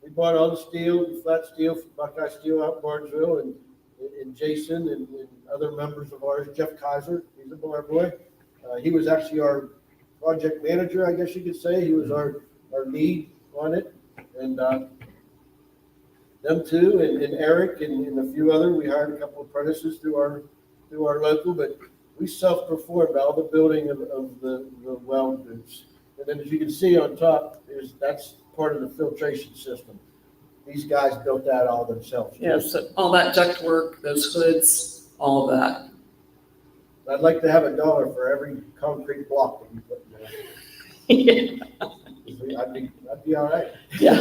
We bought all the steel, flat steel from Buckeye Steel out in Barnesville, and Jason and other members of ours, Jeff Kaiser, he's a Bellaire boy. He was actually our project manager, I guess you could say. He was our lead on it. And them two, and Eric and a few other, we hired a couple of apprentices through our local, but we self-performed all the building of the weld booths. And then as you can see on top, that's part of the filtration system. These guys built that all themselves. Yeah, so all that duct work, those hoods, all of that. I'd like to have $1 for every concrete block that you put in there. I'd be all right. Yeah.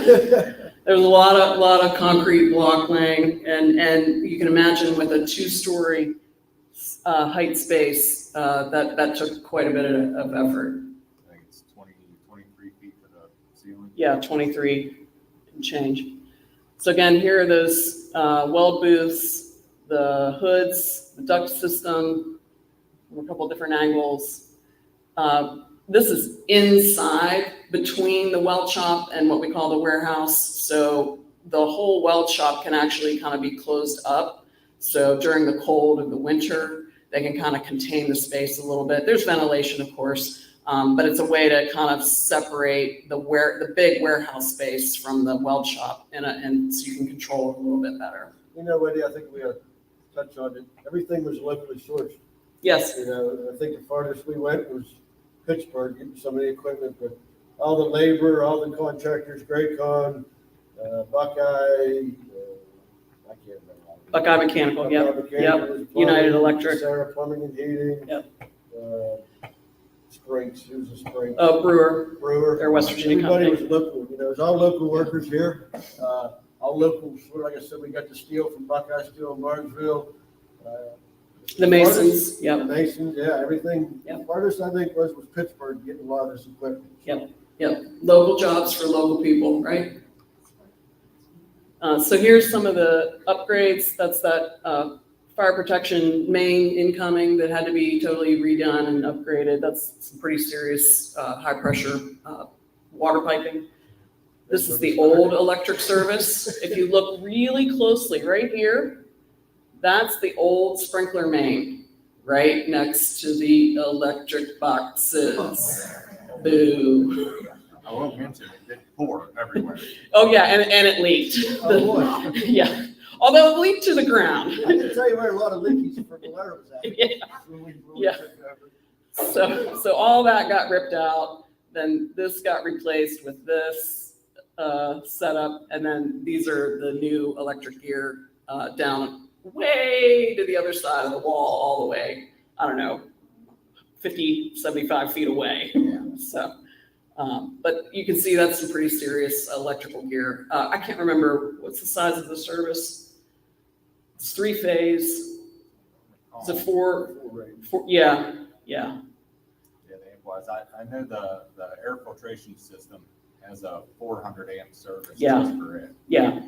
There's a lot of concrete block laying, and you can imagine with a 2-story height space, that took quite a bit of effort. I think it's 23 feet to the ceiling. Yeah, 23 and change. So again, here are those weld booths, the hoods, the duct system, from a couple of different angles. This is inside between the weld shop and what we call the warehouse. So the whole weld shop can actually kind of be closed up. So during the cold of the winter, they can kind of contain the space a little bit. There's ventilation, of course, but it's a way to kind of separate the big warehouse space from the weld shop, and so you can control it a little bit better. Wendy, I think we ought to touch on it. Everything was locally sourced. Yes. I think the farthest we went was Pittsburgh, getting some of the equipment, but all the labor, all the contractors, Graycon, Buckeye, I can't remember. Buckeye Mechanical, yep. United Electric. Sarah Plumbing and Heating. Yep. Springs, who's a Spring? Brewer. They're West Virginia Everybody company. was local, it was all local workers here. All locals, like I said, we got the steel from Buckeye Steel in Barnesville. The Masons, The yep. Masons, yeah, everything. Yep. The farthest I think was Pittsburgh getting a lot of this equipment. Yep. Local jobs for local people, right? So here's some of the upgrades. That's that fire protection main incoming that had to be totally redone and upgraded. That's some pretty serious high pressure water piping. This is the old electric service. If you look really closely right here, that's the old sprinkler main right next to the electric boxes. Boo. I won't mention it did pour everywhere. Oh, yeah, and it leaked. Oh, boy. Yeah, although it leaked to the ground. I can tell you where a lot of leakage for Bellaire was at. Yeah. When we Yeah. took over. So all that got ripped out, then this got replaced with this setup, and then these are the new electric gear down way to the other side of the wall, all the way, I don't know, 50, 75 feet away. So, but you can see that's some pretty serious electrical gear. I can't remember, what's the size of the service? It's 3-phase. It's a four, yeah. Yeah, it was. I know the air filtration system has a 400 amp service Yeah. just for it. Yeah.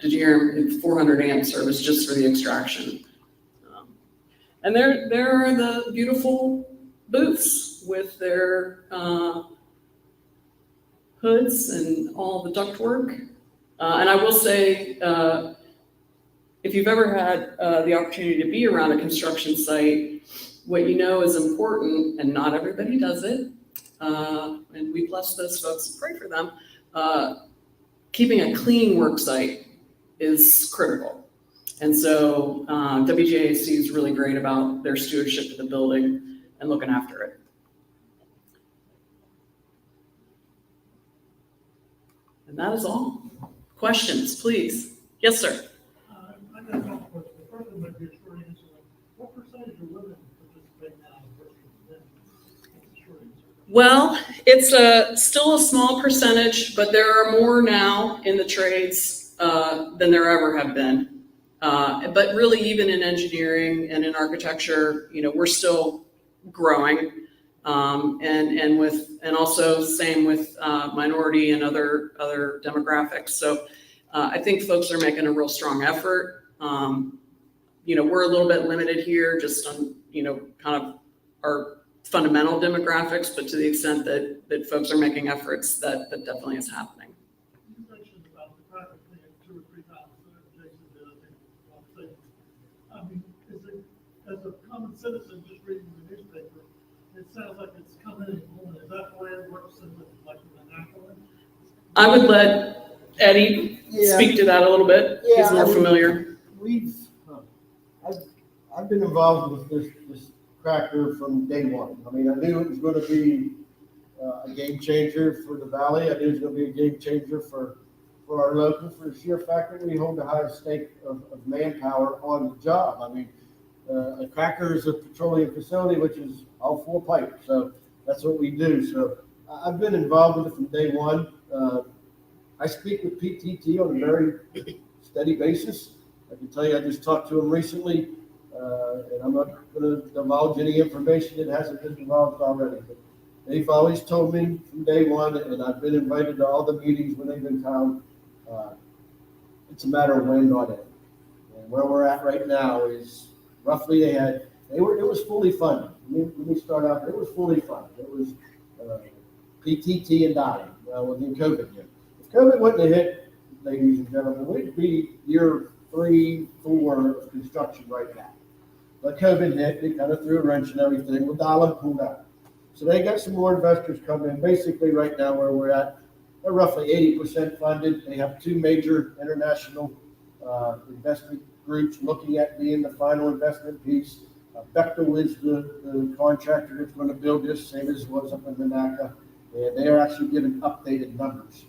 Did you hear him? It's 400 amp service just for the extraction. And there are the beautiful booths with their hoods and all the ductwork. And I will say, if you've ever had the opportunity to be around a construction site, what you know is important, and not everybody does it, and we bless those folks and pray for them, keeping a clean work site is critical. And so WJAC is really great about their stewardship of the building and looking after it. And that is all. Questions, please. Yes, sir. I got a couple questions. The first one might be a short answer. What percentage of women participate now in working Well, it's still a small percentage, but there are more now in the trades than there ever have been. But really, even in engineering and in architecture, we're still growing. And also same with minority and other demographics. So I think folks are making a real strong effort. We're a little bit limited here just on, kind of our fundamental demographics, but to the extent that folks are making efforts, that definitely is happening. You mentioned about the traffic thing 2 or 3 times, Jason did, I think. I mean, as a common citizen just reading the newspaper, it sounds like it's coming and going. Is that the way it works in the vernacular? I would let Eddie speak to that a little bit. He's more familiar. I've been involved with this cracker from day one. I mean, I knew it was going to be a game changer for the valley. I knew it was going to be a game changer for our local, for the sheer fact that we hold the highest stake of manpower on the job. I mean, a cracker is a petroleum facility, which is all full pipe. So that's what we do. So I've been involved with it from day one. I speak with PTT on a very steady basis. I can tell you, I just talked to him recently, and I'm not going to divulge any information that hasn't been divulged already. But they've always told me from day one, and I've been invited to all the meetings when they've been in town. It's a matter of when, not if. And where we're at right now is roughly it was fully funded. Let me start out. It was fully funded. It was PTT and dying when COVID hit. If COVID wouldn't have hit, ladies and gentlemen, we'd be year 3, 4 of construction right now. But COVID hit, they kind of threw a wrench and everything. Well, Dollar pulled out. So they got some more investors coming in. Basically, right now where we're at, they're roughly 80% funded. They have 2 major international investment groups looking at being the final investment piece. Bechtel is the contractor that's going to build this, same as was up in Monaco. And they are actually giving updated numbers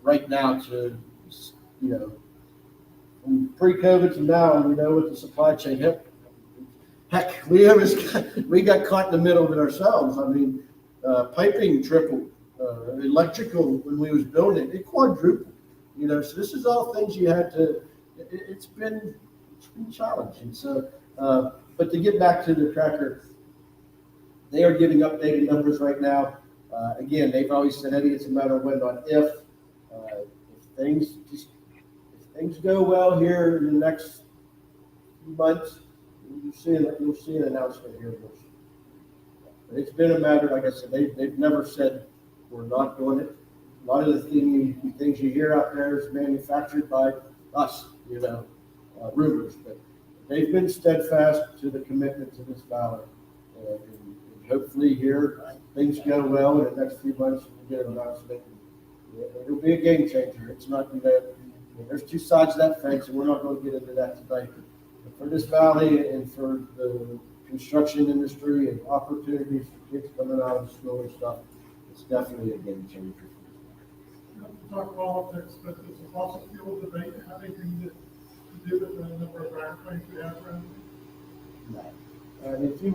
right now to, from pre-COVID to now, with the supply chain. Heck, we got caught in the middle of it ourselves. I mean, piping tripled, electrical when we was building it quadrupled. So this is all things you had to. It's been challenging. So, but to get back to the cracker, they are giving updated numbers right now. Again, they've always said, Eddie, it's a matter of when, not if. If things go well here in the next few months, you'll see an announcement here. But it's been a matter, like I said, they've never said we're not doing it. A lot of the things you hear out there is manufactured by us, rumors. But they've been steadfast to the commitment to this valley. And hopefully here, things go well in the next few months, we'll get an announcement. It'll be a game changer. It's not, there's 2 sides of that fence, and we're not going to get into that today. But for this valley and for the construction industry and opportunities for kids coming out of school and stuff, it's definitely a game changer. Talk politics, but there's a fossil fuel debate. Have anything to do with the number of airplanes we have around? No. And if you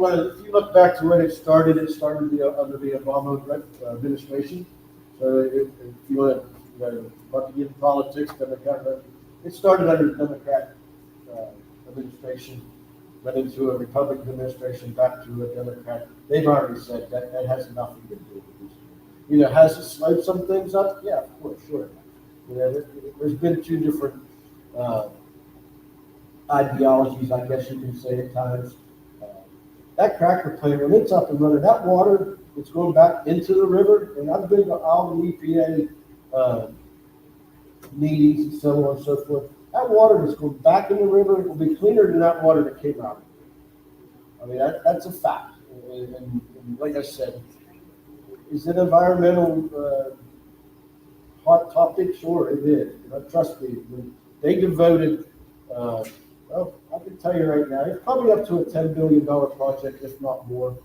look back to when it started under the Obama administration. So if you want to get in politics, it started under the Democrat administration, went into a Republican administration, back to a Democrat. They've already said that has nothing to do with this. Has it slowed some things up? Yeah, of course, sure. There's been 2 different ideologies, I guess you can say at times. That cracker plant, when it's up and running, that water that's going back into the river, and I've been to all the EPA meetings and so on and so forth. That water that's going back in the river, it will be cleaner than that water that came out. I mean, that's a fact. And like I said, is it environmental hot topic? Sure, it is. Trust me, they devoted, I can tell you right now, it's probably up to a $10 billion project, if not more.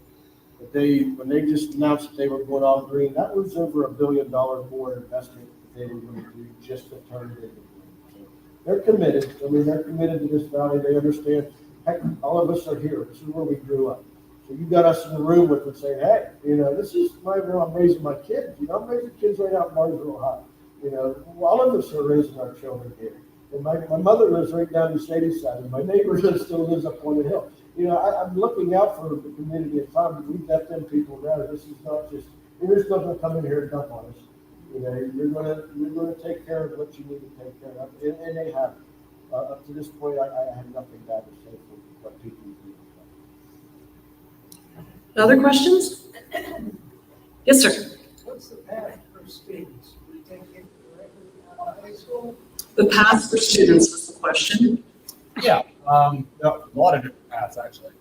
But when they just announced that they were going all green, that was over $1 billion more investment that they were going to do just to turn it into green. So they're committed. I mean, they're committed to this valley. They understand. Heck, all of us are here. This is where we grew up. So you got us in the room with them saying, hey, this is I'm raising my kids. I'm raising kids right out in Martinsville, Ohio. All of us are raising our children here. And my mother lives right down the Shady side, and my neighbor still lives up on the hill. I'm looking out for the community at times. We've got them people around. This is not just, you're just not going to come in here and dump on us. You're going to take care of what you need to take care of, and they have. Up to this point, I have nothing bad to say for what people do. Other questions? Yes, sir. What's the path for students? We take it directly out of high school? The path for students was the question. Yeah, a lot of different paths, actually.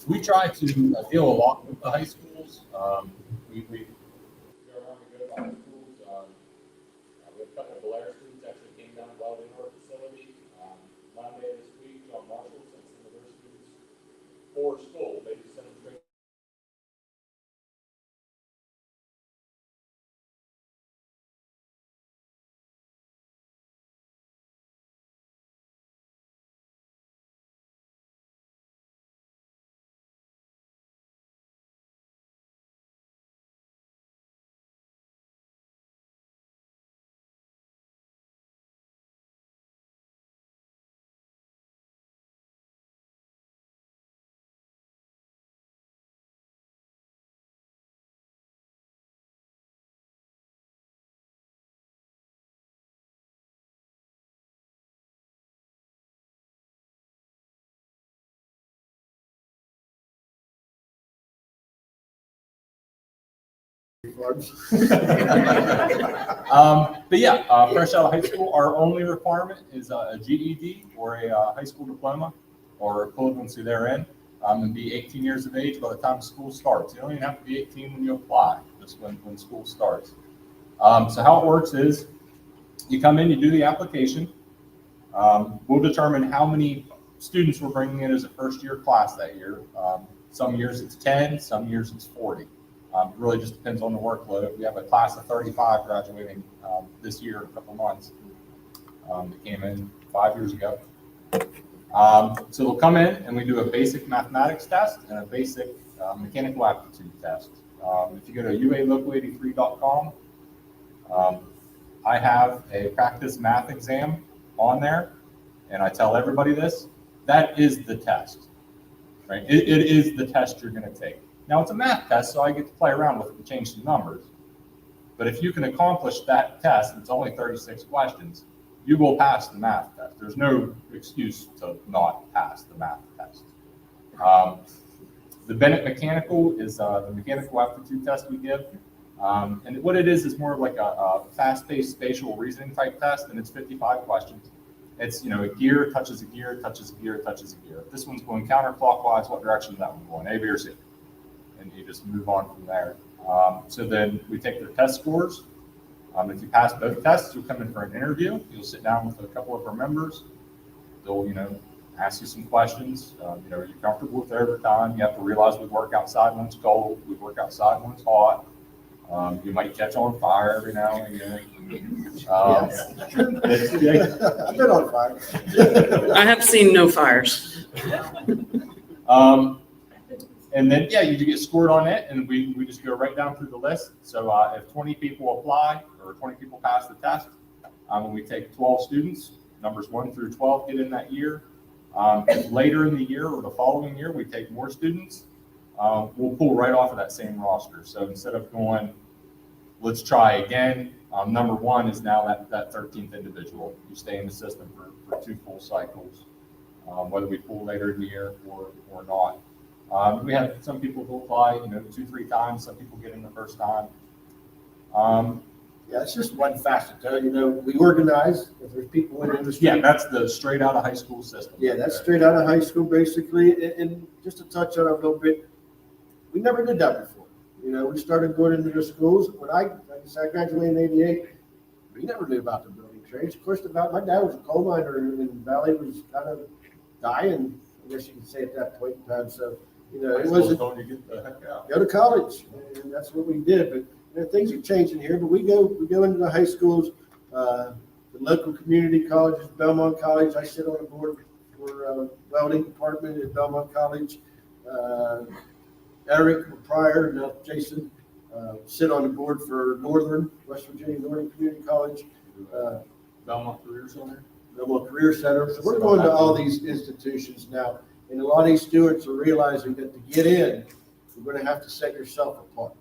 We try to deal a lot with the high schools. We go around and go to high schools. We have a couple of Bellaire students actually came down to welding our facility. Monday this week, John Marshall sent some of their students for school. They just sent them straight. But yeah, fresh out of high school, our only requirement is a GED or a high school diploma or equivalency therein, and be 18 years of age by the time school starts. You don't even have to be 18 when you apply, just when school starts. So how it works is you come in, you do the application. We'll determine how many students we're bringing in as a first year class that year. Some years it's 10, some years it's 40. It really just depends on the workload. We have a class of 35 graduating this year in a couple months. That came in 5 years ago. So they'll come in and we do a basic mathematics test and a basic mechanical aptitude test. If you go to ualocal83.com, I have a practice math exam on there, and I tell everybody this, that is the test, right? It is the test you're going to take. Now it's a math test, so I get to play around with it and change some numbers. But if you can accomplish that test, it's only 36 questions, you will pass the math test. There's no excuse to not pass the math test. The Bennett Mechanical is the mechanical aptitude test we give. And what it is more like a fast-paced spatial reasoning type test, and it's 55 questions. It's, a gear touches a gear, touches a gear, touches a gear. If this one's going counterclockwise, what direction is that one going, A, B, or C? And you just move on from there. So then we take their test scores. If you pass both tests, you'll come in for an interview. You'll sit down with a couple of our members. They'll, ask you some questions. Are you comfortable with overtime? You have to realize we work outside when it's cold. We work outside when it's hot. You might catch on fire every now and again. I've been on fire. I have seen no fires. And then, you get scored on it, and we just go right down through the list. So if 20 people apply or 20 people pass the test, when we take 12 students, numbers 1 through 12 get in that year. If later in the year or the following year we take more students, we'll pull right off of that same roster. So instead of going, let's try again, number 1 is now that 13th individual. You stay in the system for 2 full cycles, whether we pull later in the year or not. We have some people who apply, 2-3 times. Some people get in the first time. Yeah, it's just one facet. We organize. If there's people in the industry. Yeah, that's the straight out of high school system. Yeah, that's straight out of high school, basically. And just to touch on it a little bit, we never did that before. We started going into the schools. When I graduated in '88, we never knew about the building trades. Of course, my dad was a coal miner, and the valley was kind of dying, I guess you could say, at that point in time. So, it wasn't going to get the heck out. Go to college, and that's what we did. But things are changing here. But we go into the high schools, the local community colleges, Belmont College. I sit on the board for for welding department at Belmont College. Eric prior, now Jason, sit on the board for West Virginia Northern Community College. Belmont Career Center. Belmont Career Center. So we're going to all these institutions now. And a lot of these students are realizing that to get in, you're going to have to set yourself apart.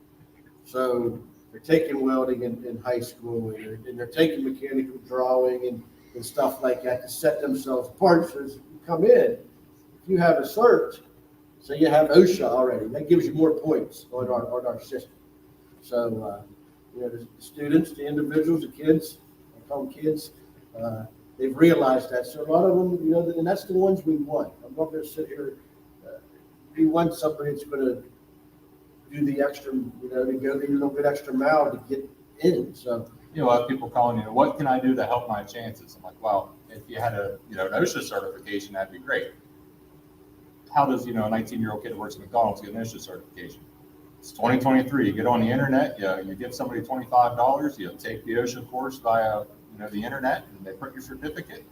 So they're taking welding in high school, and they're taking mechanical drawing and stuff like that to set themselves apart. So as you come in, if you have a cert, so you have OSHA already, that gives you more points on our system. So, the students, the individuals, the kids, I call them kids, they've realized that. So a lot of them, and that's the ones we want. I'm not going to sit here. We want somebody that's going to do the extra, to go the little bit extra mile to get in. So, I have people calling, what can I do to help my chances? I'm like, well, if you had an OSHA certification, that'd be great. How does, a 19-year-old kid who works at McDonald's get an OSHA certification? It's 2023. You get on the internet, you give somebody $25, you take the OSHA course via, the internet, and they print your certificate.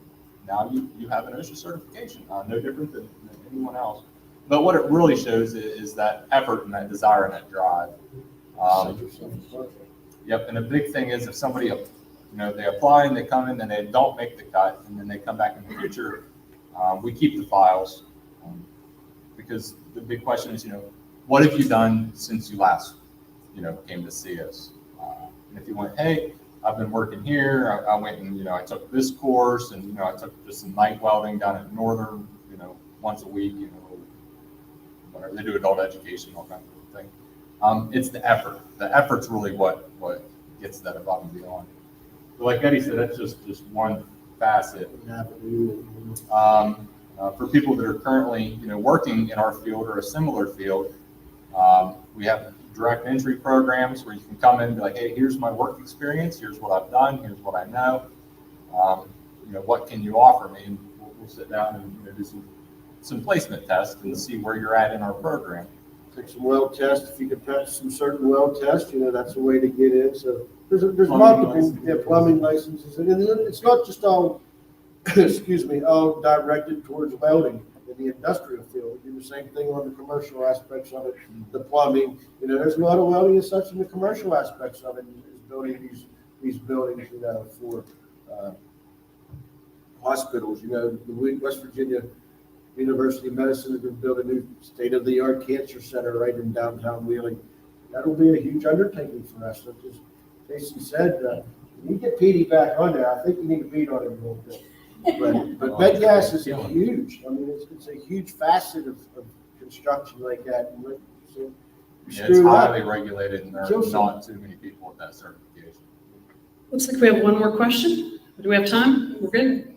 Now you have an OSHA certification, no different than anyone else. But what it really shows is that effort and that desire and that drive. Yep, and the big thing is if somebody, they apply and they come in and they don't make the cut, and then they come back in the future, we keep the files. Because the big question is, what have you done since you last, came to see us? And if you went, hey, I've been working here, I went and, I took this course, and, I took just some night welding down at Northern, once a week, whatever, they do adult education, all kinds of things. It's the effort. The effort's really what gets that above and beyond. But like Eddie said, that's just one facet. For people that are currently, working in our field or a similar field, we have direct entry programs where you can come in and be like, hey, here's my work experience, here's what I've done, here's what I know. What can you offer me? And we'll sit down and do some placement tests and see where you're at in our program. Take some weld tests. If you can pass some certain weld tests, that's a way to get in. So there's multiple plumbing licenses, and it's not just all all directed towards welding in the industrial field. We do the same thing on the commercial aspects of it, the plumbing. There's a lot of welding as such in the commercial aspects of it, is building these buildings, for hospitals. The West Virginia University of Medicine is going to build a new state-of-the-art cancer center right in downtown Wheeling. That'll be a huge undertaking for us. So as Jason said, when you get Petey back on there, I think you need to beat on him a little bit. But bed gas is huge. I mean, it's a huge facet of construction like that. And so it's highly regulated, and there are not too many people with that certification. Looks like we have one more question. Do we have time? We're good.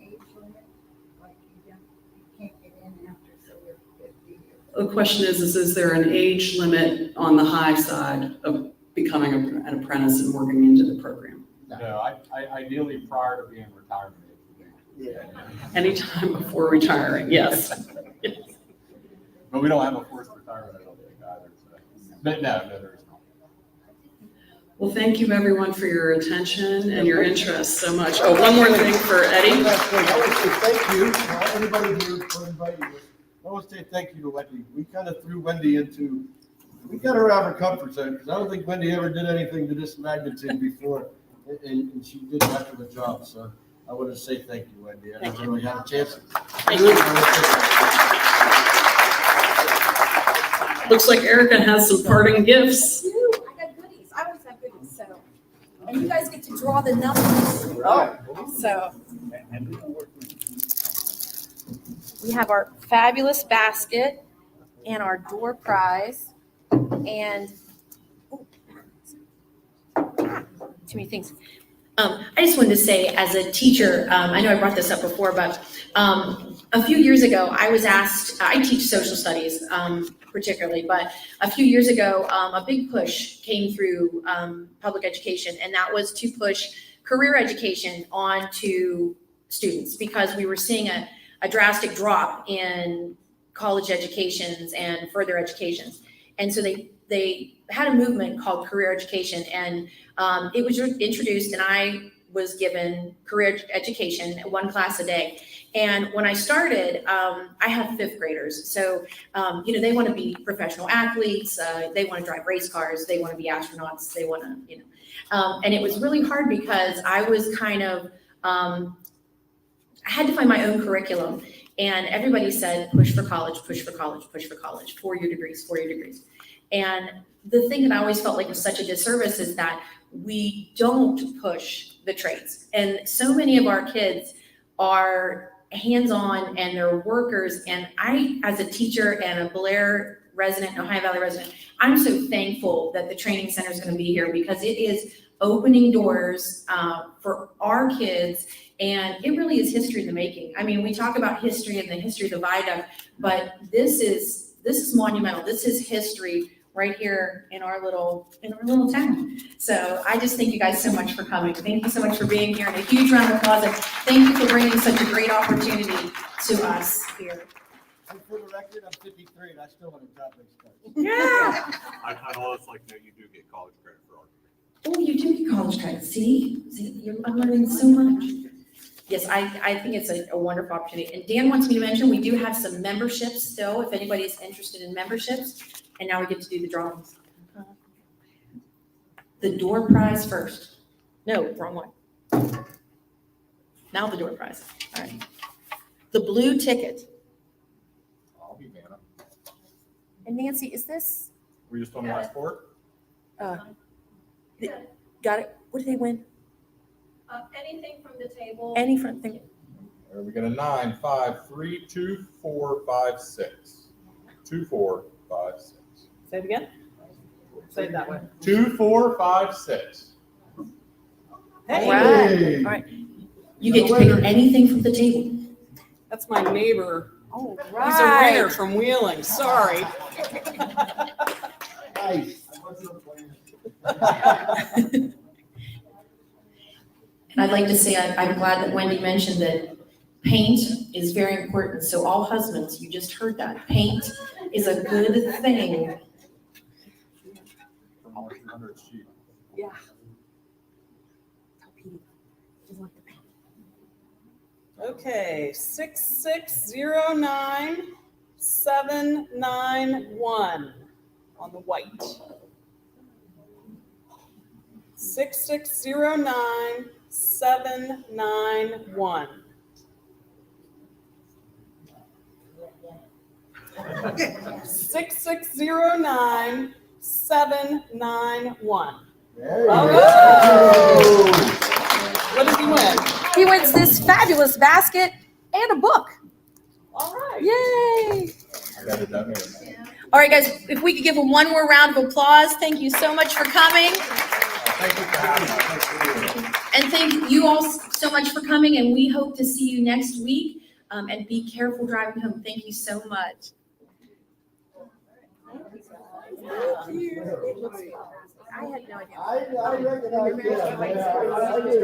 The question is there an age limit on the high side of becoming an apprentice and working into the program? No, ideally prior to being retirement age. Yeah. Anytime before retiring, yes. But we don't have a forced retirement, I don't think either. So. But no, there is not. Well, thank you everyone for your attention and your interest so much. Oh, one more thing for Eddie. I want to say thank you. Everybody here for inviting us. I want to say thank you to Wendy. We kind of threw Wendy we got her out of her comfort zone, because I don't think Wendy ever did anything to this magnitude before, and she did that for the job. So I want to say thank you, Wendy. I never really had a chance. Thank you. Looks like Erica has some parting gifts. I got goodies. I always have goodies. So, and you guys get to draw the numbers. Right. So we have our fabulous basket and our door prize, and too many things. I just wanted to say, as a teacher, I know I brought this up before, but a few years ago, I was asked, I teach social studies particularly, but a few years ago, a big push came through public education, and that was to push career education onto students, because we were seeing a drastic drop in college educations and further educations. And so they had a movement called career education, and it was introduced, and I was given career education, one class a day. And when I started, I have fifth graders. So, they want to be professional athletes. They want to drive race cars. They want to be astronauts. They want to, and it was really hard because I was kind of, I had to find my own curriculum. And everybody said, push for college, push for college, push for college, 4-year degrees, 4-year degrees. And the thing that I always felt like was such a disservice is that we don't push the trades. And so many of our kids are hands-on and they're workers. And I, as a teacher and a Bellaire resident, an Ohio Valley resident, I'm so thankful that the training center is going to be here because it is opening doors for our kids. And it really is history in the making. I mean, we talk about history and the history of the viaduct, but this is monumental. This is history right here in our little town. So I just thank you guys so much for coming. Thank you so much for being here, and a huge round of applause. And thank you for bringing such a great opportunity to us here. And for the record, I'm 53 and I still want a job next time. Yeah. I'd also like to know you do get college credit for architecture. Oh, you do get college credit. See, I'm learning so much. Yes, I think it's a wonderful opportunity. And Dan wants me to mention, we do have some memberships still, if anybody's interested in memberships. And now we get to do the drawings. The door prize first. No, wrong one. Now the door prize. All right. The blue ticket. I'll be Vanna. And Nancy, is this, Were you just on the last four? got it? What did they win? Anything from the table. Any front thing? Or we got a 9, 5, 3, 2, 4, 5, 6. 2, 4, 5, 6. Say it again. Say it that way. 2, 4, 5, 6. All right. All right. You get to pick anything from the table. That's my neighbor. All He's a renter from Wheeling. Sorry. Nice. And I'd like to say, I'm glad that Wendy mentioned that paint is very important. So all husbands, you just heard that. Paint is a good thing. From our 300 sheet. Yeah. Okay, 6609791 on the white. 6609791. Okay. 6609791. What did he win? He wins this fabulous basket and a book. All right. Yay. I got it down here. All right, guys, if we could give him one more round of applause. Thank you so much for coming. Thank you for having us. Thanks for doing it. And thank you all so much for coming, and we hope to see you next week. And be careful driving home. Thank you so much. I had no idea. I recognize that.